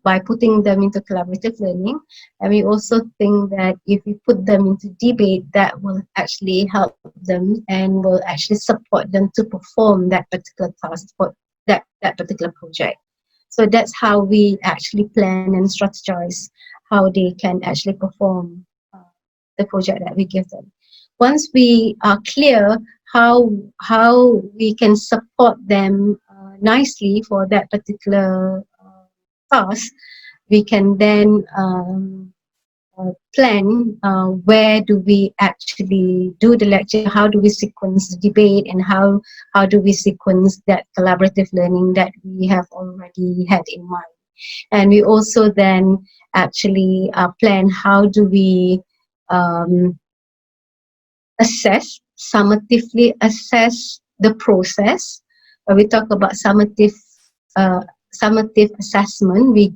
by putting them into collaborative learning. And we also think that if we put them into debate, that will actually help them and will actually support them to perform that particular task for that particular project. So that's how we actually plan and strategize how they can actually perform the project that we give them. Once we are clear how we can support them nicely for that particular task, we can then plan where do we actually do the lecture, how do we sequence the debate, and how do we sequence that collaborative learning that we have already had in mind. And we also then actually plan how do we um, summatively assess the process. When we talk about uh, summative assessment, we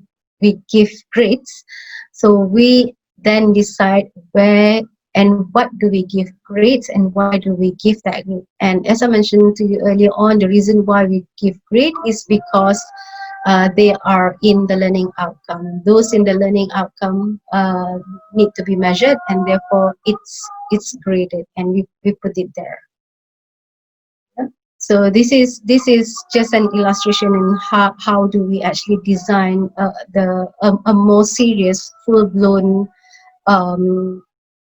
give grades. So we then decide where and what do we give grades and why do we give that grade. And as I mentioned to you earlier on, the reason why we give grade is because they are in the learning outcome. Those in the learning outcome need to be measured, and therefore it's graded, and we put it there. Yeah. So this is just an illustration in how do we actually design a more serious, full-blown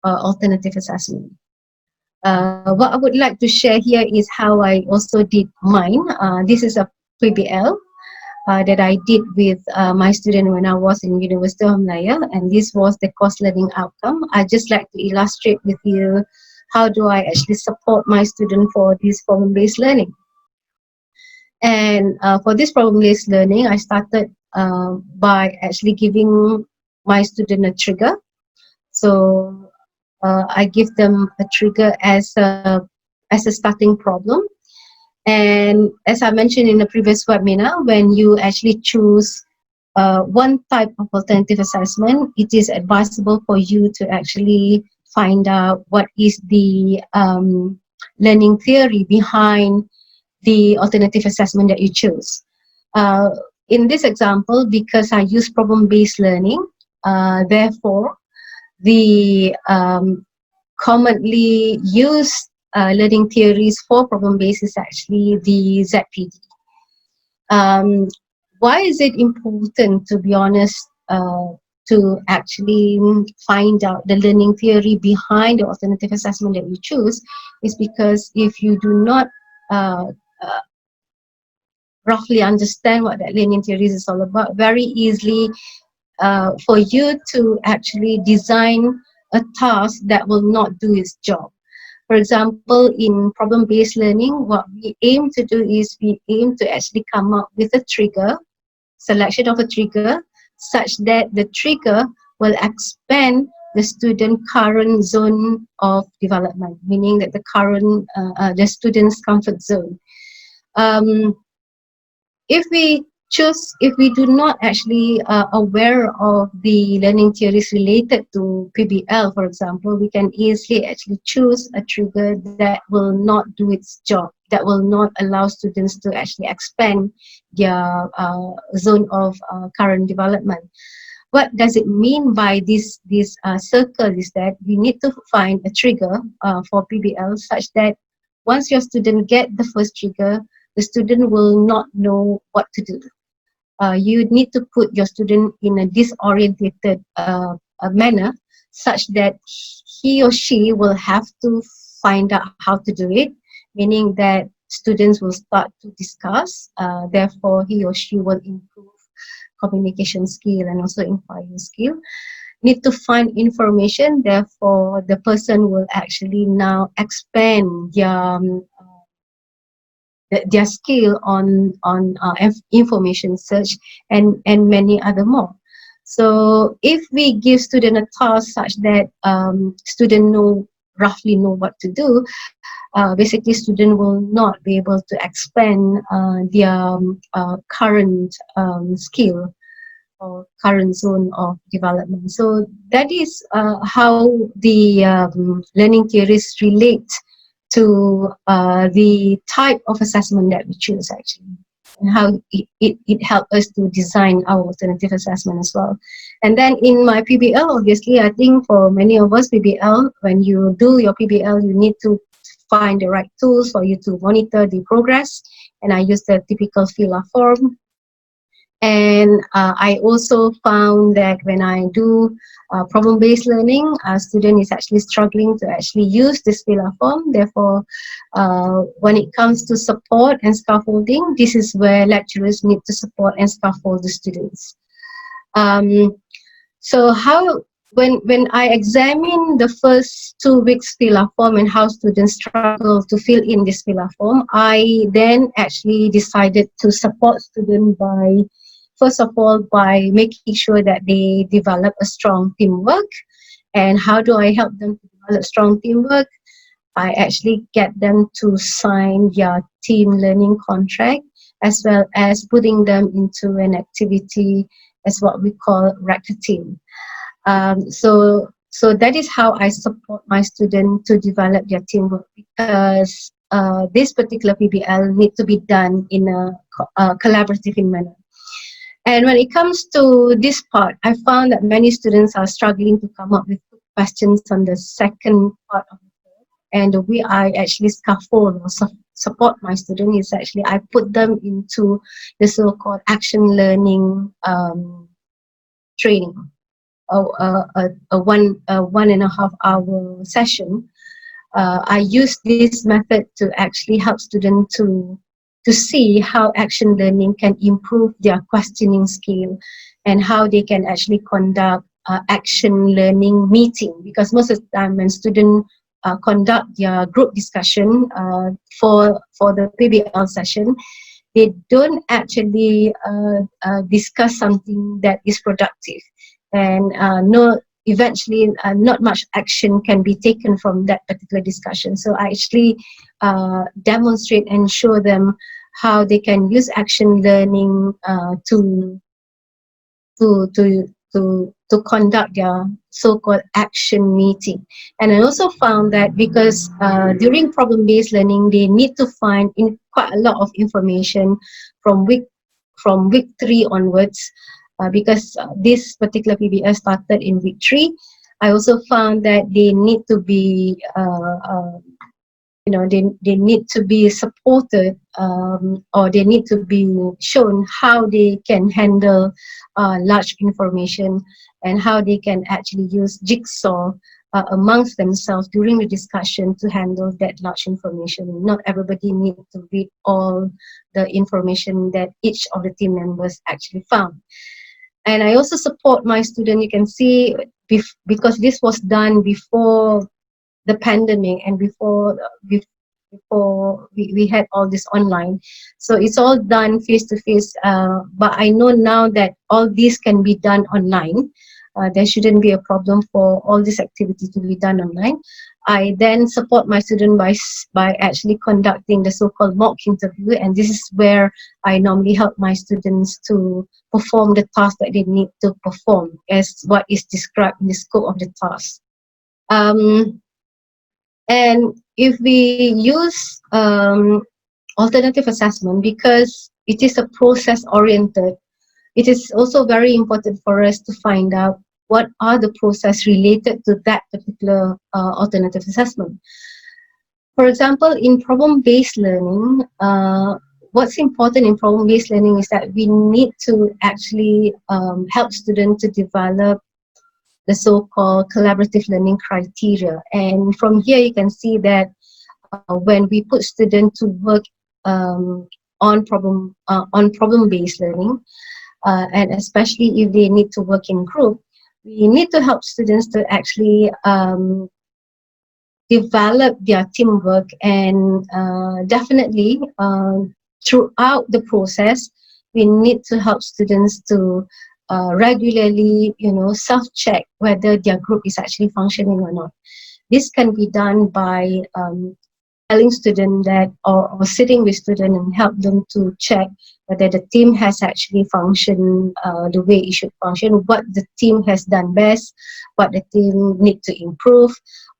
alternative assessment. What I would like to share here is how I also did mine. This is a PBL that I did with my student when I was in University of Malaya, and this was the course learning outcome. I just like to illustrate with you how do I actually support my student for this problem-based learning. And for this problem-based learning, I started by actually giving my student a trigger. So I give them a trigger as a starting problem. And as I mentioned in the previous webinar, when you actually choose one type of alternative assessment, it is advisable for you to actually find out what is the learning theory behind the alternative assessment that you choose. Uh, in this example, because I use problem-based learning, therefore, the commonly used learning theories for problem-based is actually the ZPD. Why is it important, to be honest, to actually find out the learning theory behind the alternative assessment that you choose? Is because if you do not uh, uh, roughly understand what that learning theory is all about, very easily for you to actually design a task that will not do its job. For example, in problem-based learning, what we aim to do is we aim to actually come up with a trigger, selection of a trigger, such that the trigger will expand the student current zone of development, meaning that the student's comfort zone. If we do not actually aware of the learning theories related to PBL, for example, we can easily actually choose a trigger that will not do its job, that will not allow students to actually expand their zone of current development. What does it mean by this circle is that we need to find a trigger for PBL such that once your student get the first trigger, the student will not know what to do. You need to put your student in a disorientated manner such that he or she will have to find out how to do it, meaning that students will start to discuss, therefore he or she will improve communication skill and also inquiry skill. Need to find information, therefore the person will actually now expand their their skill on information search and many other more. So if we give student a task such that student roughly know what to do, basically student will not be able to expand their current skill or current zone of development. So that is how the learning theories relate to the type of assessment that we choose actually, and how it helped us to design our alternative assessment as well. And then in my PBL, obviously, I think for many of us, PBL, when you do your PBL, you need to find the right tools for you to monitor the progress. And I use the typical filler form. And I also found that when I do problem-based learning, a student is actually struggling to actually use this filler form. Therefore, when it comes to support and scaffolding, this is where lecturers need to support and scaffold the students. So when I examine the first 2 weeks filler form and how students struggle to fill in this filler form, I then actually decided to support students by, first of all, by making sure that they develop a strong teamwork. And how do I help them to develop strong teamwork? I actually get them to sign their team learning contract, as well as putting them into an activity as what we call Rector Team. So that is how I support my students to develop their teamwork, because this particular PBL need to be done in a collaborative manner. And when it comes to this part, I found that many students are struggling to come up with questions on the second part of the course. And the way I actually scaffold or support my students is actually I put them into the so-called action learning training, a 1.5 hour session. I use this method to actually help students to see how action learning can improve their questioning skill and how they can actually conduct action learning meeting, because most of the time when students conduct their group discussion for the PBL session, they don't actually discuss something that is productive, and eventually not much action can be taken from that particular discussion. So I actually demonstrate and show them how they can use action learning to conduct their so-called action meeting. And I also found that because during problem-based learning, they need to find quite a lot of information from week 3 onwards, because this particular PBS started in week 3. I also found that they need to be they need to be supported, or they need to be shown how they can handle large information and how they can actually use jigsaw amongst themselves during the discussion to handle that large information. Not everybody needs to read all the information that each of the team members actually found. And I also support my student. You can see, because this was done before the pandemic and before we had all this online, so it's all done face to face, but I know now that all this can be done online. There shouldn't be a problem for all this activity to be done online. I then support my student by actually conducting the so-called mock interview, and this is where I normally help my students to perform the task that they need to perform as what is described in the scope of the task. And if we use alternative assessment, because it is a process-oriented, it is also very important for us to find out what are the process related to that particular alternative assessment. For example, in problem-based learning, what's important in problem-based learning is that we need to actually help students to develop the so-called collaborative learning criteria. And from here you can see that when we put students to work on problem-based learning, and especially if they need to work in group, we need to help students to actually develop their teamwork, and definitely throughout the process we need to help students to regularly, self-check whether their group is actually functioning or not. This can be done by telling student that, or sitting with student and help them to check whether the team has actually functioned the way it should function, what the team has done best, what the team need to improve,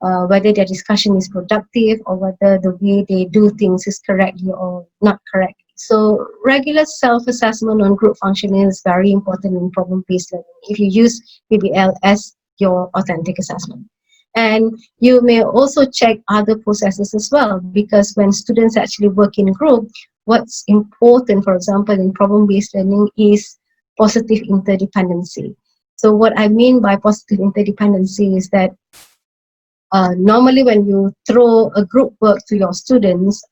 whether their discussion is productive, or whether the way they do things is correctly or not correctly. So regular self-assessment on group functioning is very important in problem-based learning if you use PBL as your authentic assessment. And you may also check other processes as well, because when students actually work in a group, what's important, for example, in problem-based learning is positive interdependency. So what I mean by positive interdependency is that normally when you throw a group work to your students,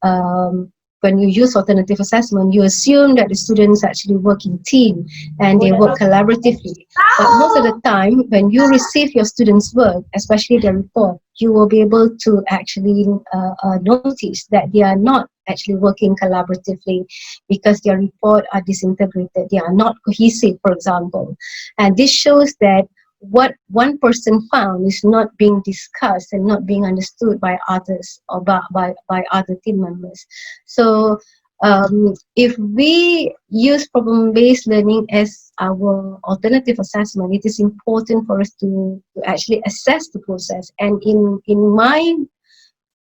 when you use alternative assessment, you assume that the students actually work in team and they work collaboratively. But most of the time, when you receive your students' work, especially their report, you will be able to actually notice that they are not actually working collaboratively because their report are disintegrated, they are not cohesive, for example. And this shows that what one person found is not being discussed and not being understood by others, or by other team members. So if we use problem-based learning as our alternative assessment, it is important for us to actually assess the process. And in my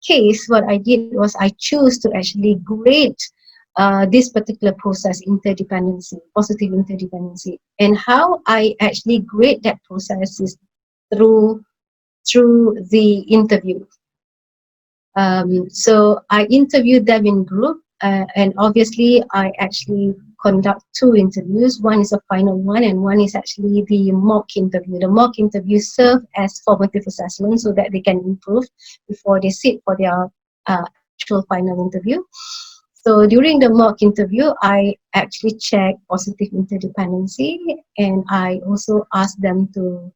case, what I did was I chose to actually grade this particular process, interdependency, positive interdependency. And how I actually grade that process is through the interview. So I interviewed them in group, and obviously I actually conduct two interviews. One is a final one, and one is actually the mock interview. The mock interview serve as formative assessment so that they can improve before they sit for their actual final interview. So during the mock interview, I actually check positive interdependency, and I also ask them to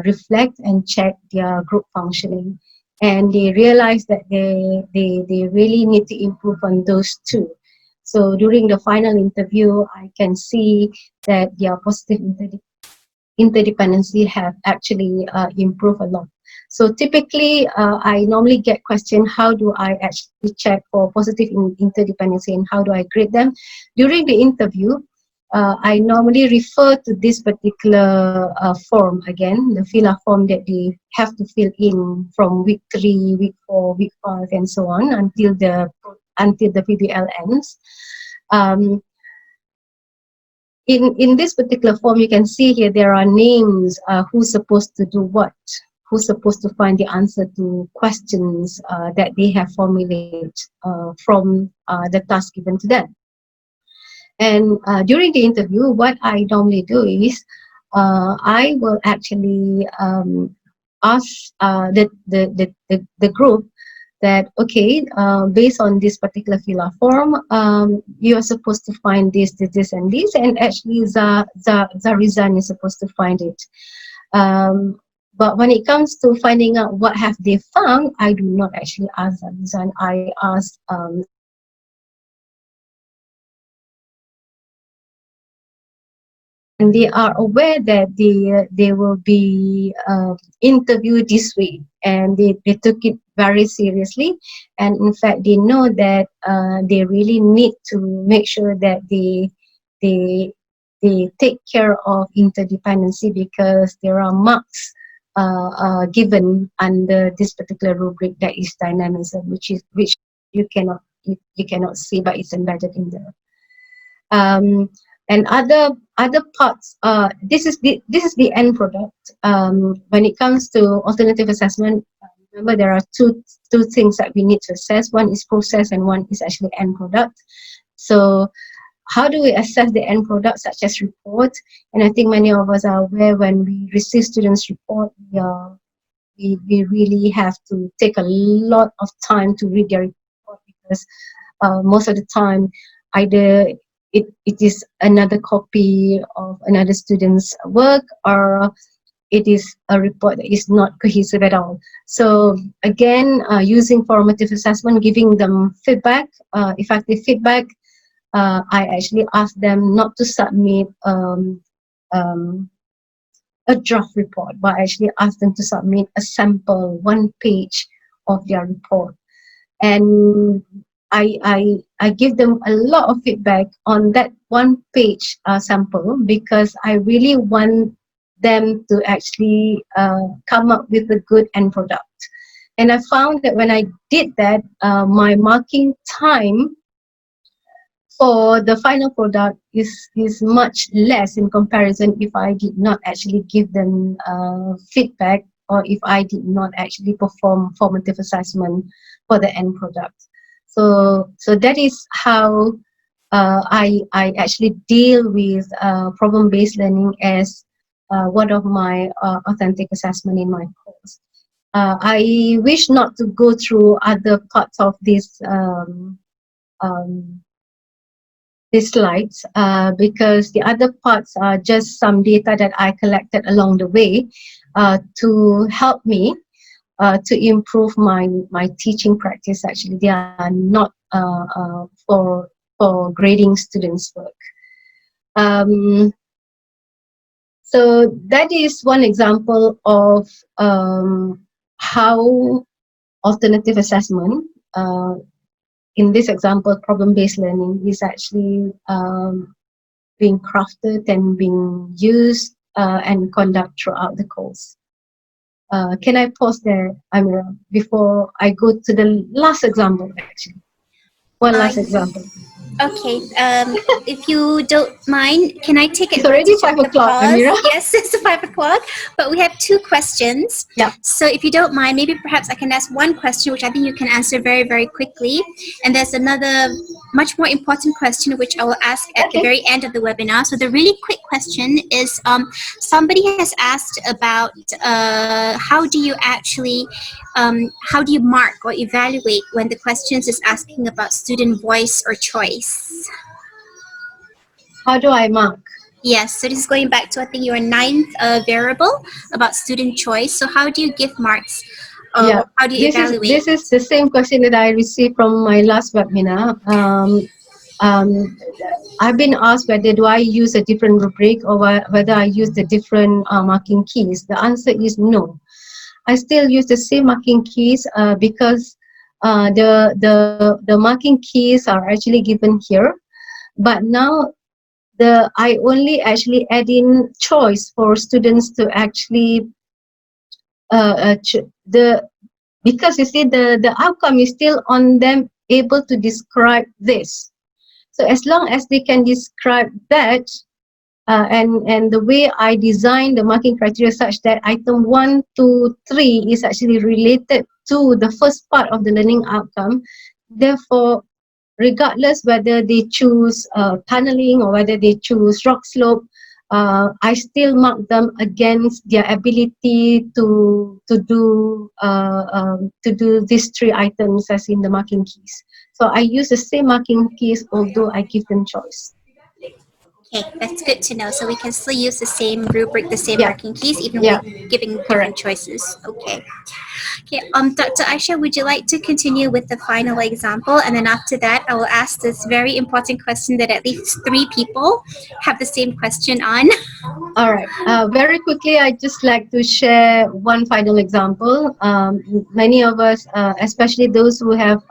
reflect and check their group functioning. And they realize that they really need to improve on those two. So during the final interview, I can see that their positive interdependency have actually improved a lot. So typically, I normally get questioned, how do I actually check for positive interdependency and how do I grade them? During the interview, I normally refer to this particular form again, the fill-up form that they have to fill in from week 3, week 4, week 5, and so on until the PBL ends. In this particular form, you can see here there are names, who's supposed to do what, who's supposed to find the answer to questions that they have formulated from the task given to them. And during the interview, what I normally do is I will actually ask the group that, okay, based on this particular fill-up form, you are supposed to find this, and this, and actually Zarizan is supposed to find it. But when it comes to finding out what have they found, I do not actually ask Zarizan. I ask and they are aware that they will be interviewed this week, and they took it very seriously. And in fact, they know that they really need to make sure that they take care of interdependency, because there are marks given under this particular rubric that is dynamism, which you cannot see, but it's embedded in there. And other parts, this is the end product. When it comes to alternative assessment, remember there are two things that we need to assess. One is process and one is actually end product. So how do we assess the end product, such as report? And I think many of us are aware, when we receive students' report, we really have to take a lot of time to read their report, because most of the time either it is another copy of another student's work, or it is a report that is not cohesive at all. So again, using formative assessment, giving them feedback, effective feedback, I actually asked them not to submit um, a draft report, but I actually asked them to submit a sample, one page of their report. And I give them a lot of feedback on that one page sample, because I really want them to actually come up with a good end product. And I found that when I did that, my marking time for the final product is much less in comparison if I did not actually give them feedback, or if I did not actually perform formative assessment for the end product. So that is how I actually deal with problem-based learning as one of my authentic assessment in my course. I wish not to go through other parts of this um, these slides, because the other parts are just some data that I collected along the way to help me to improve my teaching practice. Actually, they are not for grading students' work. So that is one example of how alternative assessment, in this example, problem-based learning, is actually being crafted and being used and conducted throughout the course. Can I pause there, Amira, before I go to the last example, actually? One Uh, last example. Okay, if you don't mind, can I take It's already advantage of 5 the o'clock, pause? Amira. Yes, it's 5 o'clock, but we have two questions. Yeah. So if you don't mind, maybe perhaps I can ask one question, which I think you can answer very, very quickly. And there's another much more important question, which I will ask at the Okay. very end of the webinar. So the really quick question is, somebody has asked about how do you mark or evaluate when the questions is asking about student voice or choice? How do I mark? Yes, so this is going back to I think your ninth variable about student choice. So how do you give marks? Yeah. How do you evaluate? This is the same question that I received from my last webinar. Um, I've been asked whether do I use a different rubric or whether I use the different marking keys. The answer is no. I still use the same marking keys because the marking keys are actually given here. But now I only actually add in choice for students to actually the because you see the outcome is still on them able to describe this. So as long as they can describe that, and the way I design the marking criteria such that item 1, 2, 3 is actually related to the first part of the learning outcome. Therefore, regardless whether they choose tunneling or whether they choose rock slope, I still mark them against their ability to do these 3 items as in the marking keys. So I use the same marking keys, although I give them choice. Okay, that's good to know. So we can still use the same rubric, the same Yeah, marking keys, even yeah, with giving different correct. choices. Okay. Okay. Dr. Aisha, would you like to continue with the final example? And then after that, I will ask this very important question that at least 3 people have the same question on. All right. Very quickly, I just like to share one final example. Many of us, especially those who have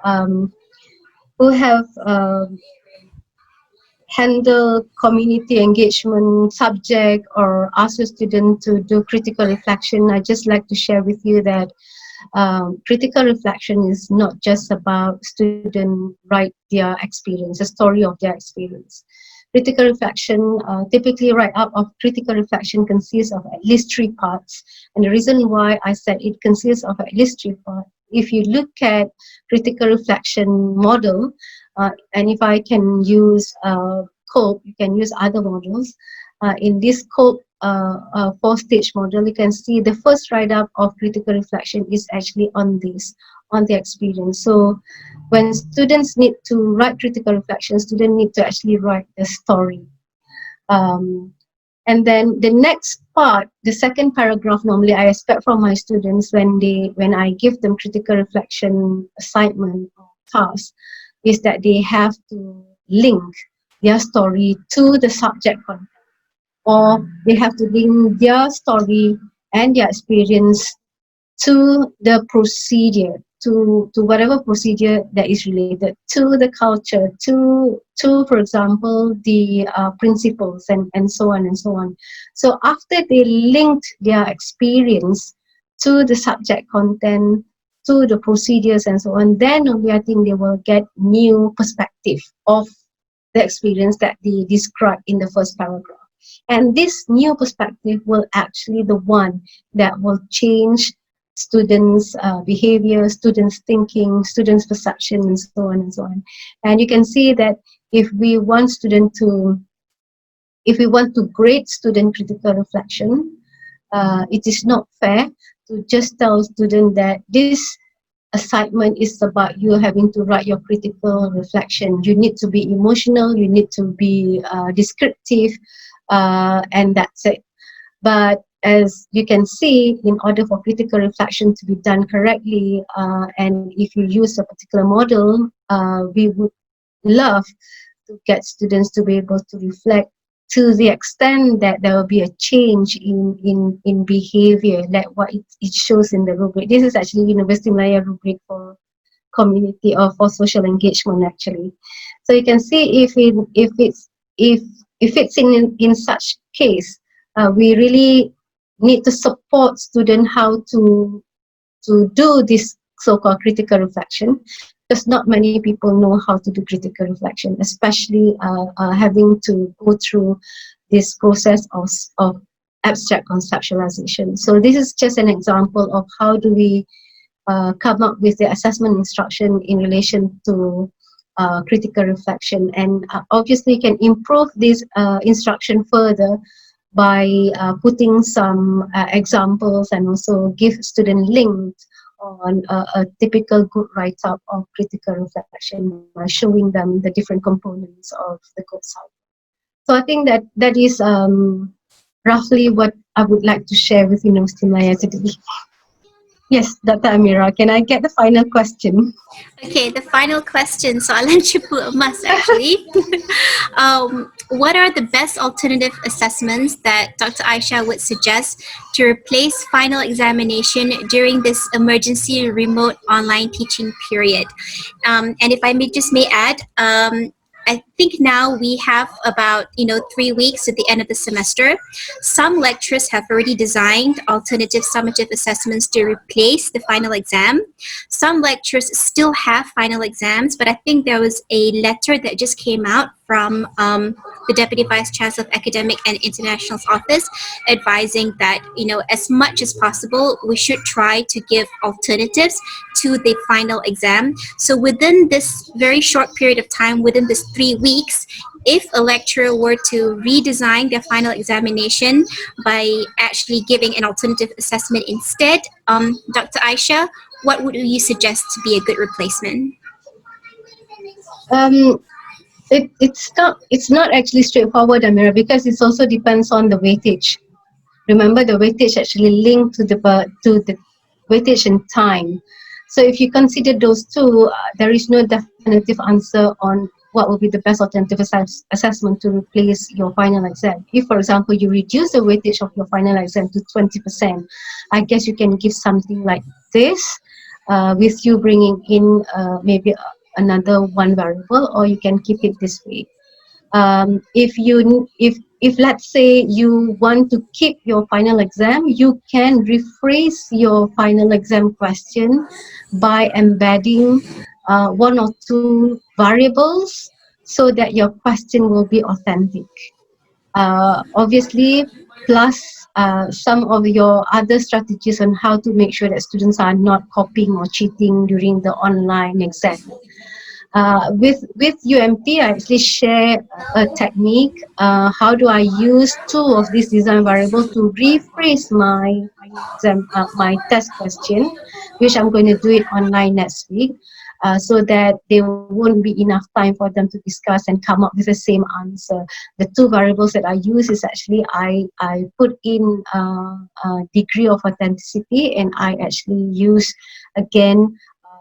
handle community engagement subject or ask a student to do critical reflection, I just like to share with you that critical reflection is not just about student write their experience, a story of their experience. Critical reflection, typically write up of critical reflection consists of at least 3 parts. And the reason why I said it consists of at least 3 parts, if you look at critical reflection model, and if I can use COPE, you can use other models. In this COPE 4-stage model, you can see the first write-up of critical reflection is actually on the experience. So when students need to write critical reflection, students need to actually write the story. Um, And then the next part, the second paragraph, normally I expect from my students when I give them critical reflection assignment or task, is that they have to link their story to the subject content, or they have to link their story and their experience to the procedure, to whatever procedure that is related to the culture, to for example the principles, and so on and so on. So after they linked their experience to the subject content, to the procedures and so on, then only I think they will get new perspective of the experience that they described in the first paragraph. And this new perspective will actually the one that will change students' behavior, students' thinking, students' perception, and so on and so on. And you can see that if we want if we want to grade student critical reflection, it is not fair to just tell student that this assignment is about you having to write your critical reflection. You need to be emotional, you need to be descriptive, and that's it. But as you can see, in order for critical reflection to be done correctly, and if you use a particular model, we would love to get students to be able to reflect to the extent that there will be a change in behavior, like what it shows in the rubric. This is actually University Malaya rubric for community or for social engagement actually. So you can see if it's in such case, we really need to support students how to do this so-called critical reflection, because not many people know how to do critical reflection, especially having to go through this process of abstract conceptualization. So this is just an example of how do we come up with the assessment instruction in relation to critical reflection. And obviously you can improve this instruction further by putting some examples, and also give student links on a typical good write-up of critical reflection by showing them the different components of the good cycle. So I think that is roughly what I would like to share with University Malaya today. Yes, Dr. Amira, can I get the final question? Okay, the final question. So I'll let you put a must actually. What are the best alternative assessments that Dr. Aisha would suggest to replace final examination during this emergency remote online teaching period? And if I may add, I think now we have about 3 weeks at the end of the semester. Some lecturers have already designed alternative summative assessments to replace the final exam. Some lecturers still have final exams, but I think there was a letter that just came out from the Deputy Vice Chancellor of Academic and International's office advising that, as much as possible, we should try to give alternatives to the final exam. So within this very short period of time, within this 3 weeks, if a lecturer were to redesign their final examination by actually giving an alternative assessment instead, Dr. Aisha, what would you suggest to be a good replacement? Um, it's not actually straightforward, Amira, because it also depends on the weightage. Remember, the weightage actually linked to the weightage and time. So if you consider those two, there is no definitive answer on what will be the best alternative assessment to replace your final exam. If, for example, you reduce the weightage of your final exam to 20%, I guess you can give something like this, with you bringing in maybe another one variable, or you can keep it this way. If let's say you want to keep your final exam, you can rephrase your final exam question by embedding one or two variables so that your question will be authentic. Obviously, plus some of your other strategies on how to make sure that students are not copying or cheating during the online exam. With UMT, I actually share a technique. How do I use two of these design variables to rephrase my final exam, my test question, which I'm going to do it online next week. so that there won't be enough time for them to discuss and come up with the same answer. The two variables that I use is actually I put in a degree of authenticity, and I actually use again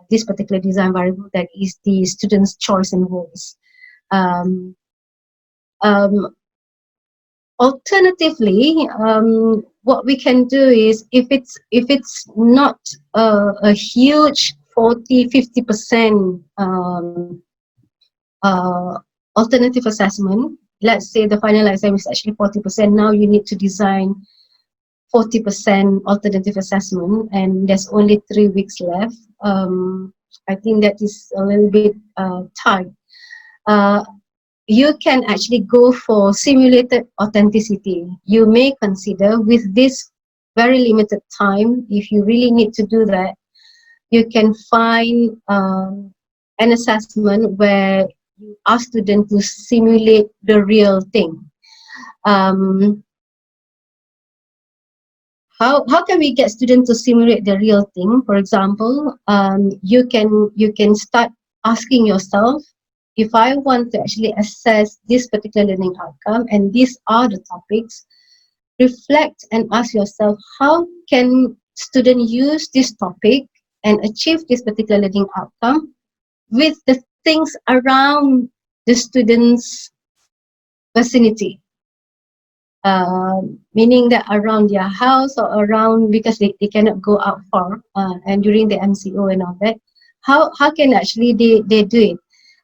this particular design variable, that is the student's choice and voice. Um, um, Alternatively, what we can do is, if it's not a huge 40-50% uh, alternative assessment, let's say the final exam is actually 40%, now you need to design 40% alternative assessment, and there's only 3 weeks left. I think that is a little bit tight. Uh, you can actually go for simulated authenticity. You may consider, with this very limited time, if you really need to do that, you can find an assessment where you ask students to simulate the real thing. Um, how can we get students to simulate the real thing? For example, you can start asking yourself, if I want to actually assess this particular learning outcome and these are the topics, reflect and ask yourself, how can student use this topic and achieve this particular learning outcome with the things around the student's vicinity? Meaning that around their house or around, because they cannot go out far, and during the MCO and all that, how can actually they do it?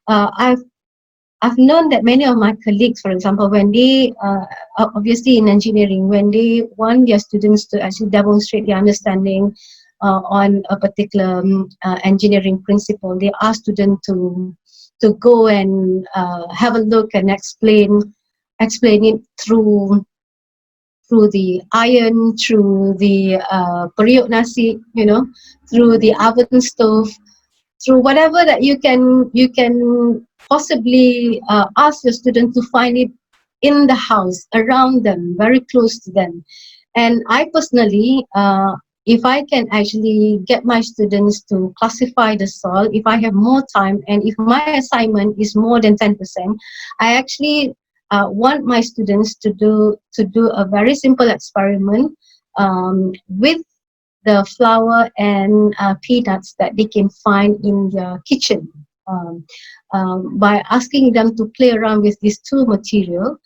I've known that many of my colleagues, for example, when they obviously in engineering, when they want their students to actually demonstrate their understanding on a particular engineering principle, they ask students to go and have a look and explain it through the iron, through the periuk nasi, through the oven stove, through whatever that you can possibly ask your student to find it in the house, around them, very close to them. And I personally, if I can actually get my students to classify the soil, if I have more time and if my assignment is more than 10%, I actually want my students to do a very simple experiment with the flour and peanuts that they can find in their kitchen. By asking them to play around with these two material,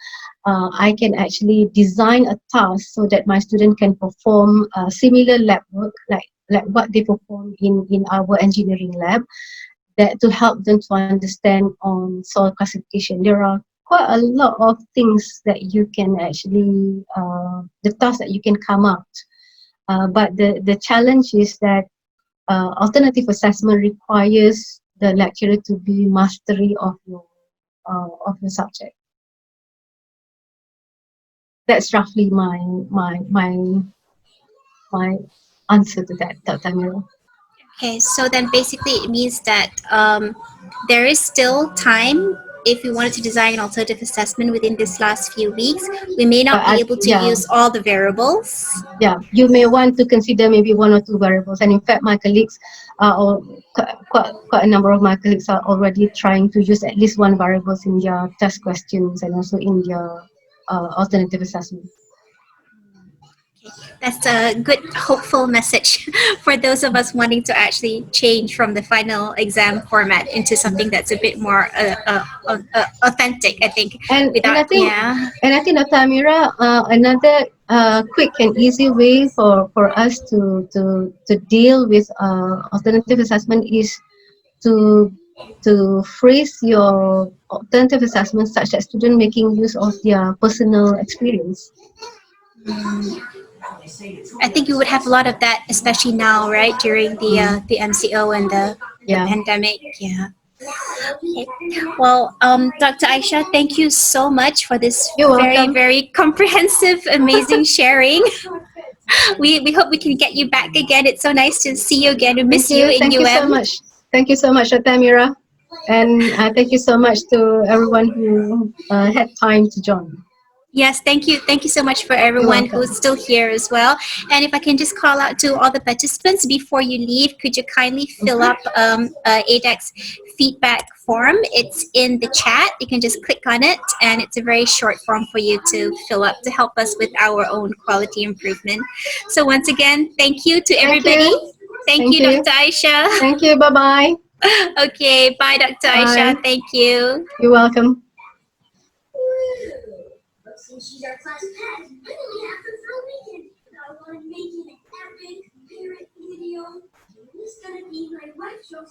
I can actually design a task so that my student can perform similar lab work like what they perform in our engineering lab, that to help them to understand on soil classification. There are quite a lot of things that you can actually, the tasks that you can come out. But the challenge is that alternative assessment requires the lecturer to be mastery of your subject. That's roughly my answer to that, Dr. Mira. Okay, so then basically it means that there is still time if we wanted to design an alternative assessment within this last few weeks. We may not be able to use all the variables. Yeah, you may want to consider maybe one or two variables. And in fact, my colleagues, or quite a number of my colleagues are already trying to use at least one variables in their test questions and also in their alternative assessment. That's a good, hopeful message for those of us wanting to actually change from the final exam format into something that's a bit more authentic, I think. And I think, Dr. Amira, another quick and easy way for us to deal with alternative assessment is to phrase your alternative assessment such that student making use of their personal experience. I think you would have a lot of that, especially now, right, during the MCO and the pandemic. Yeah. Okay. Well, Dr. Aisha, thank you so much for this very comprehensive, amazing sharing. We hope we can get you back again. It's so nice to see you again. We miss you in Thank you so much. Thank you so much, Atamira. And thank you so much to everyone who had time to join. Yes, thank you. Thank you so much for You're everyone welcome. who's still here as well. And if I can just call out to all the participants before you leave, could you kindly fill up ADEX feedback form? It's in the chat. You can just click on it, and it's a very short form for you to fill up to help us with our own quality improvement. So once again, thank you to Thank everybody. you. Thank Thank you, you. Dr. Aisha. Thank you. Bye bye. Okay, bye, Dr. Bye. Aisha. Thank you. You're welcome. Since she's our class pet, I only have her for a weekend. I want to make an epic parent video. It's gonna be my wife show.